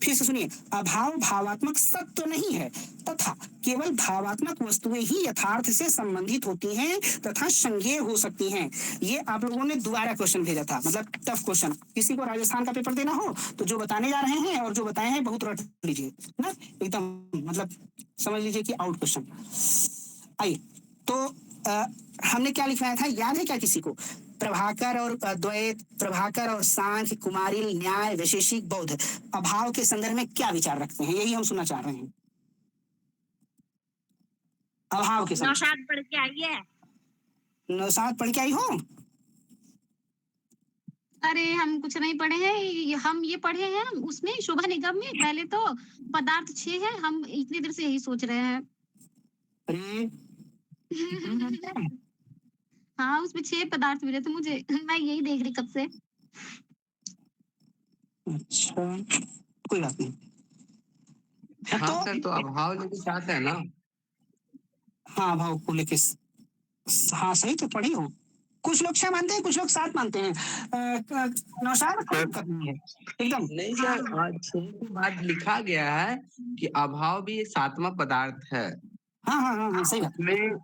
फिर से सुनिए, अभाव भावात्मक सत्य नहीं है तथा केवल भावात्मक वस्तुएं ही यथार्थ से संबंधित होती हैं तथा संज्ञेय हो सकती हैं। ये आप लोगों ने दोबारा क्वेश्चन भेजा था, मतलब टफ क्वेश्चन। किसी को राजस्थान का पेपर देना हो तो जो बताने जा रहे हैं और जो बताए हैं बहुत रट लीजिए ना, एकदम मतलब समझ लीजिए कि आउट क्वेश्चन। आइए, तो हमने क्या लिखवाया था, याद है क्या किसी को? प्रभाकर और अद्वैत, प्रभाकर और सांख्य, कुमारिल, न्याय, वैशेषिक, बौद्ध अभाव के संदर्भ में क्या विचार रखते हैं, यही हम सुनना चाह रहे हैं। अभाव के संदर्भ।
नौशाद पढ़ के आई है।
नौशाद पढ़ के आई हो?
अरे हम कुछ नहीं पढ़े हैं, हम ये पढ़े हैं उसमें शोभा निगम में पहले तो पदार्थ 6 है, हम इतनी देर से यही सोच रहे हैं।
अरे
हाँ उसमें 6 पदार्थ मिले थे मुझे, मैं यही देख रही कब से।
अच्छा कोई बात नहीं।
हाँ सर, तो अभाव लेके साथ है ना?
हाँ अभाव को लेके हाँ सही तो पढ़ी हो। कुछ लोग 6 मानते हैं, कुछ लोग 7 मानते हैं। नौशाद करनी है एकदम
नहीं सर, आज 6 के बाद लिखा गया है कि अभाव भी एक 7वां पदार्थ है।
हाँ हाँ हाँ हाँ सही बात।
में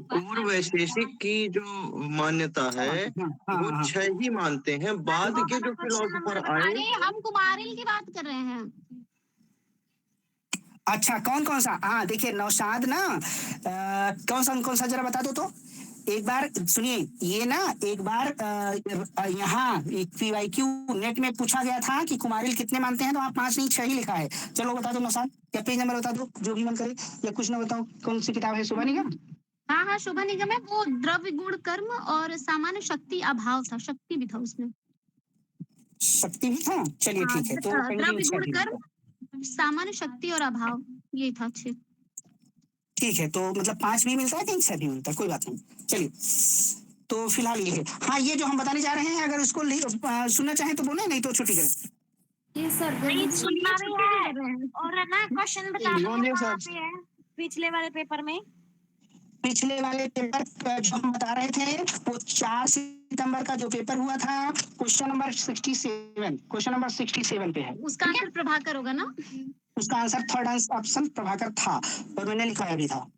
पूर्व वैशेषिक की जो मान्यता है वो 6 ही मानते हैं। बाद के जो फिलोसोफर आए,
अरे हम कुमारिल की बात कर रहे हैं।
अच्छा कौन कौन सा? हाँ देखिए नौशाद ना कौन सा जरा बता दो तो। एक बार सुनिए, ये ना एक बार यहाँ PYQ नेट में पूछा गया था कि कुमारिल कितने मानते हैं, तो आप 5 नहीं 6 ही लिखा है। चलो बता दो नौशाद, या पेज नंबर बता दो, जो भी मन करे, या कुछ ना बताओ। कौन सी किताब है? शोभा निगम?
हाँ हाँ शोभा निगम है, वो द्रव्य गुण कर्म और सामान्य शक्ति अभाव था, शक्ति भी था उसमें।
शक्ति भी था, चलिए ठीक है। तो
द्रव्य गुण कर्म, सामान्य शक्ति और अभाव, ये था 6।
ठीक है, तो मतलब 5 भी मिलता है, कहीं 6 भी मिलता है, कोई बात नहीं। चलिए तो फिलहाल ये है। हाँ ये जो हम बताने जा रहे हैं, अगर उसको सुनना चाहें तो बोले, नहीं तो छुट्टी करें।
ये सर नहीं सुनना भी है, और ना क्वेश्चन बता दो कहाँ पे है पिछले वाले पेपर में।
पिछले वाले पेपर जो हम बता रहे थे वो 4 सितंबर का जो पेपर हुआ था, क्वेश्चन नंबर 67 पे है।
उसका आंसर प्रभाकर होगा ना?
उसका आंसर थर्ड ऑप्शन प्रभाकर था, और मैंने लिखा भी था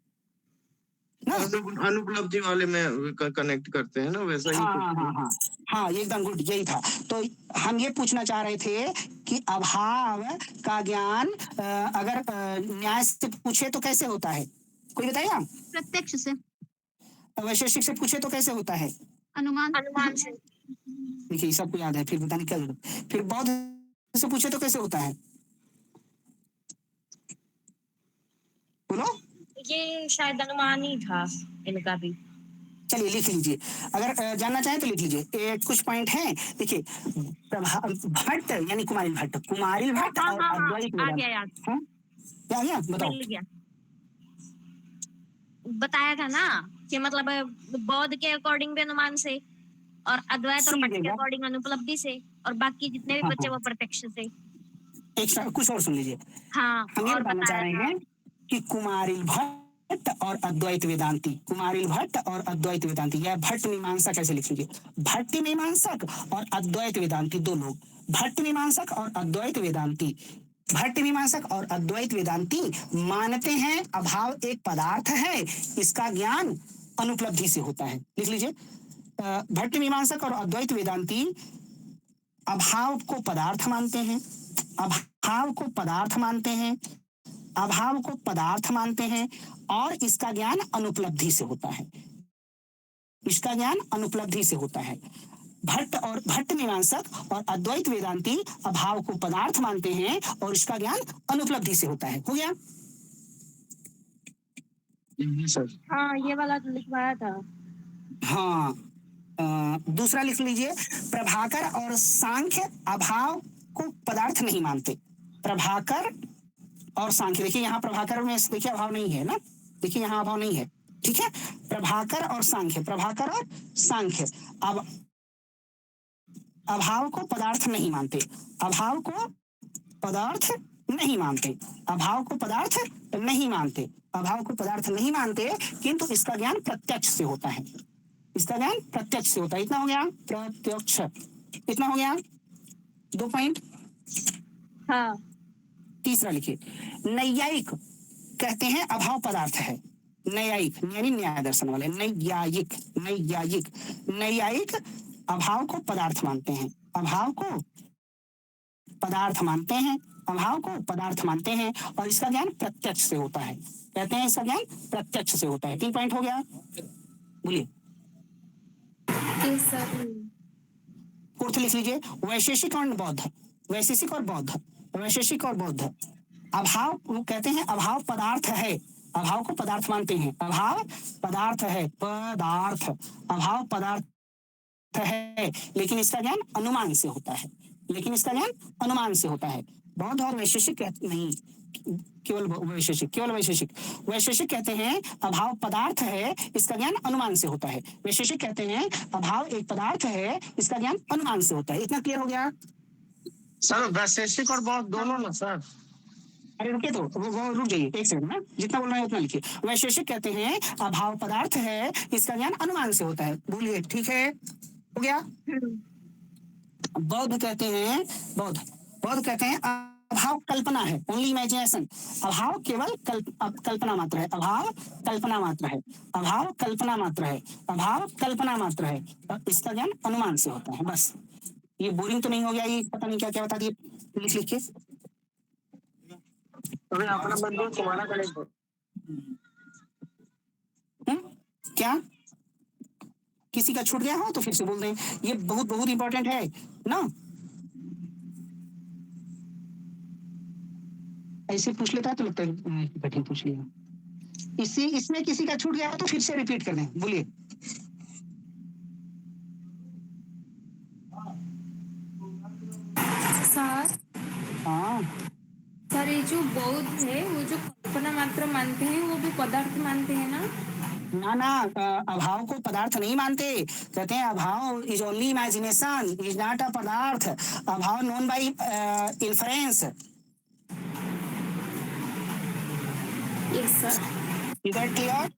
ना।
अनुपलब्धि वाले में कनेक्ट करते हैं ना, वैसा ही।
हाँ एकदम गुड, यही था। तो हम ये पूछना चाह रहे थे कि अभाव का ज्ञान अगर न्याय से पूछे तो कैसे होता है, कोई बताइए?
प्रत्यक्ष से।
वैशेषिक से पूछे तो कैसे होता है?
अनुमान से।
देखिए सबको याद है, फिर बताने क्या जरूरत। फिर बौद्ध से पूछे तो कैसे होता है, बोलो?
ये शायद अनुमान ही था इनका भी।
चलिए लिख लीजिए, अगर जानना चाहें तो लिख लीजिए। कुछ पॉइंट हैं, देखिए भट्ट यानी कुमारिल भट्ट और अद्वैत क्या गया बताओ।
बताया था ना कि मतलब बौद्ध के अकॉर्डिंग भी अनुमान से, और अद्वैत और भट्ट के अकॉर्डिंग अनुपलब्धि से, और बाकी जितने भी बच्चे वो प्रत्यक्ष से।
एक कुछ और सुन लीजिए।
हाँ
हम ये बताना चाह रहे हैं कि कुमारिल भट्ट और अद्वैत वेदांती, कुमारिल भट्ट और अद्वैत वेदांती, या भट्ट मीमांसा कैसे लिख लीजिए, भट्ट मीमांसक और अद्वैत वेदांती, दो लोग, भट्ट मीमांसक और अद्वैत वेदांती, भट्ट मीमांसक और अद्वैत वेदांती मानते हैं अभाव एक पदार्थ है, इसका ज्ञान अनुपलब्धि से होता है। लिख लीजिए, भट्ट मीमांसक और अद्वैत वेदांती अभाव को पदार्थ मानते हैं, अभाव को पदार्थ मानते हैं, अभाव को पदार्थ मानते हैं, और इसका ज्ञान अनुपलब्धि से होता है, इसका ज्ञान अनुपलब्धि से होता है। भट्ट मीमांसक और अद्वैत वेदांती अभाव को पदार्थ मानते हैं और इसका ज्ञान अनुपलब्धि से होता है। हो गया?
हाँ ये वाला तो लिखवाया था।
हाँ दूसरा लिख लीजिए, प्रभाकर और सांख्य अभाव को पदार्थ नहीं मानते। प्रभाकर और सांख्य, देखिए यहाँ प्रभाकर में देखिए अभाव नहीं है ना, देखिए यहाँ अभाव नहीं है, ठीक है। प्रभाकर और सांख्य, प्रभाकर और सांख्य अब अभाव को पदार्थ नहीं मानते, अभाव को पदार्थ नहीं मानते, अभाव को पदार्थ नहीं मानते, अभाव को पदार्थ नहीं मानते, किंतु इसका ज्ञान प्रत्यक्ष से होता है, इसका ज्ञान प्रत्यक्ष से होता है। इतना हो गया, प्रत्यक्ष, इतना हो गया, 2 पॉइंट।
हाँ
तीसरा लिखिए, नैयायिक कहते हैं अभाव पदार्थ है, नैयायिक यानी न्याय दर्शन वाले, नैयायिक नैयायिक नैयायिक अभाव को पदार्थ मानते हैं, अभाव को पदार्थ मानते हैं, अभाव को पदार्थ मानते हैं, और इसका ज्ञान प्रत्यक्ष से होता है, कहते हैं इसका ज्ञान प्रत्यक्ष से होता है। 3 पॉइंट हो गया, बोलिए फोर्थ लिख लीजिए, वैशेषिक और बौद्ध, वैशेषिक और बौद्ध, वैशेषिक और बौद्ध। अभाव कहते हैं अभाव पदार्थ है, अभाव को पदार्थ मानते हैं, अभाव पदार्थ है, पदार्थ, अभाव पदार्थ है, लेकिन इसका ज्ञान अनुमान से होता है, लेकिन इसका ज्ञान अनुमान से होता है। बौद्ध और वैशेषिक नहीं, केवल वैशेषिक, केवल वैशेषिक। वैशेषिक कहते हैं अभाव पदार्थ है, इसका ज्ञान अनुमान से होता है। वैशेषिक कहते हैं अभाव एक पदार्थ है, इसका ज्ञान अनुमान से होता है। इतना क्लियर हो गया
सर? वैशेषिक और बौद्ध दोनों ना सर?
अरे रुके तो वो रुक जाइए एक सेकंड में, जितना बोल रहे हैं उतना लिखिए। वैशेषिक कहते हैं अभाव पदार्थ है, इसका ज्ञान अनुमान से होता है। बोलिए ठीक है, हो गया। बौद्ध कहते हैं, बौद्ध बौद्ध कहते हैं अभाव कल्पना है, ओनली इमेजिनेशन। अभाव केवल कल्पना मात्र है, अभाव कल्पना मात्र है, अभाव कल्पना मात्र है, अभाव कल्पना मात्र है, इसका ज्ञान अनुमान से होता है। बस ये बोरिंग तो नहीं हो गया? ये पता नहीं क्या क्या बता दिए, लिख लिखिए।
अपना बंदूक तुम्हारा करेंगे
क्या? किसी का छूट गया हो तो फिर से बोल दें, ये बहुत बहुत इंपॉर्टेंट है ना। ऐसे पूछ लेता है तो लगता है कठिन पूछ लिया। इसमें किसी का छूट गया हो तो फिर से रिपीट कर दें, बोलिए।
सर
हाँ
सर, ये जो बौद्ध है वो जो कल्पना मात्र मानते हैं वो भी पदार्थ मानते हैं ना?
ना ना, अभाव को पदार्थ नहीं मानते। कहते हैं अभाव is only imagination, is not a पदार्थ। अभाव known by inference.
Yes sir.
Is that clear?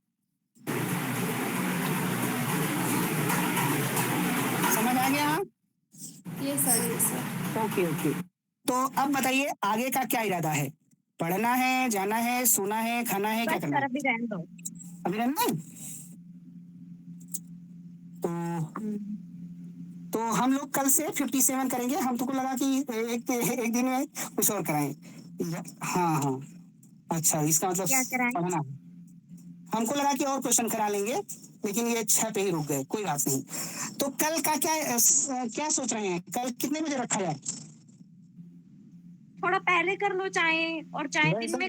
समझ आ गया?
Yes sir, yes sir.
Okay okay. तो अब बताइए आगे का क्या इरादा है? पढ़ना है, जाना है, सोना है, खाना है, क्या करना है?
अभी रहने दो,
अभी रहना है। तो हम लोग कल से 57 करेंगे। हम तो को लगा कि एक दिन में कुछ और कराएं। हाँ हाँ, अच्छा, इसका मतलब
क्या कराएं?
पढ़ना है। हमको लगा कि और क्वेश्चन करा लेंगे, लेकिन ये 6 पे ही रुक गए। कोई बात नहीं। तो कल का क्या सोच रहे हैं? कल कितने बजे रखा जाए?
थोड़ा पहले कर लो चाहे, और चाहे दिन में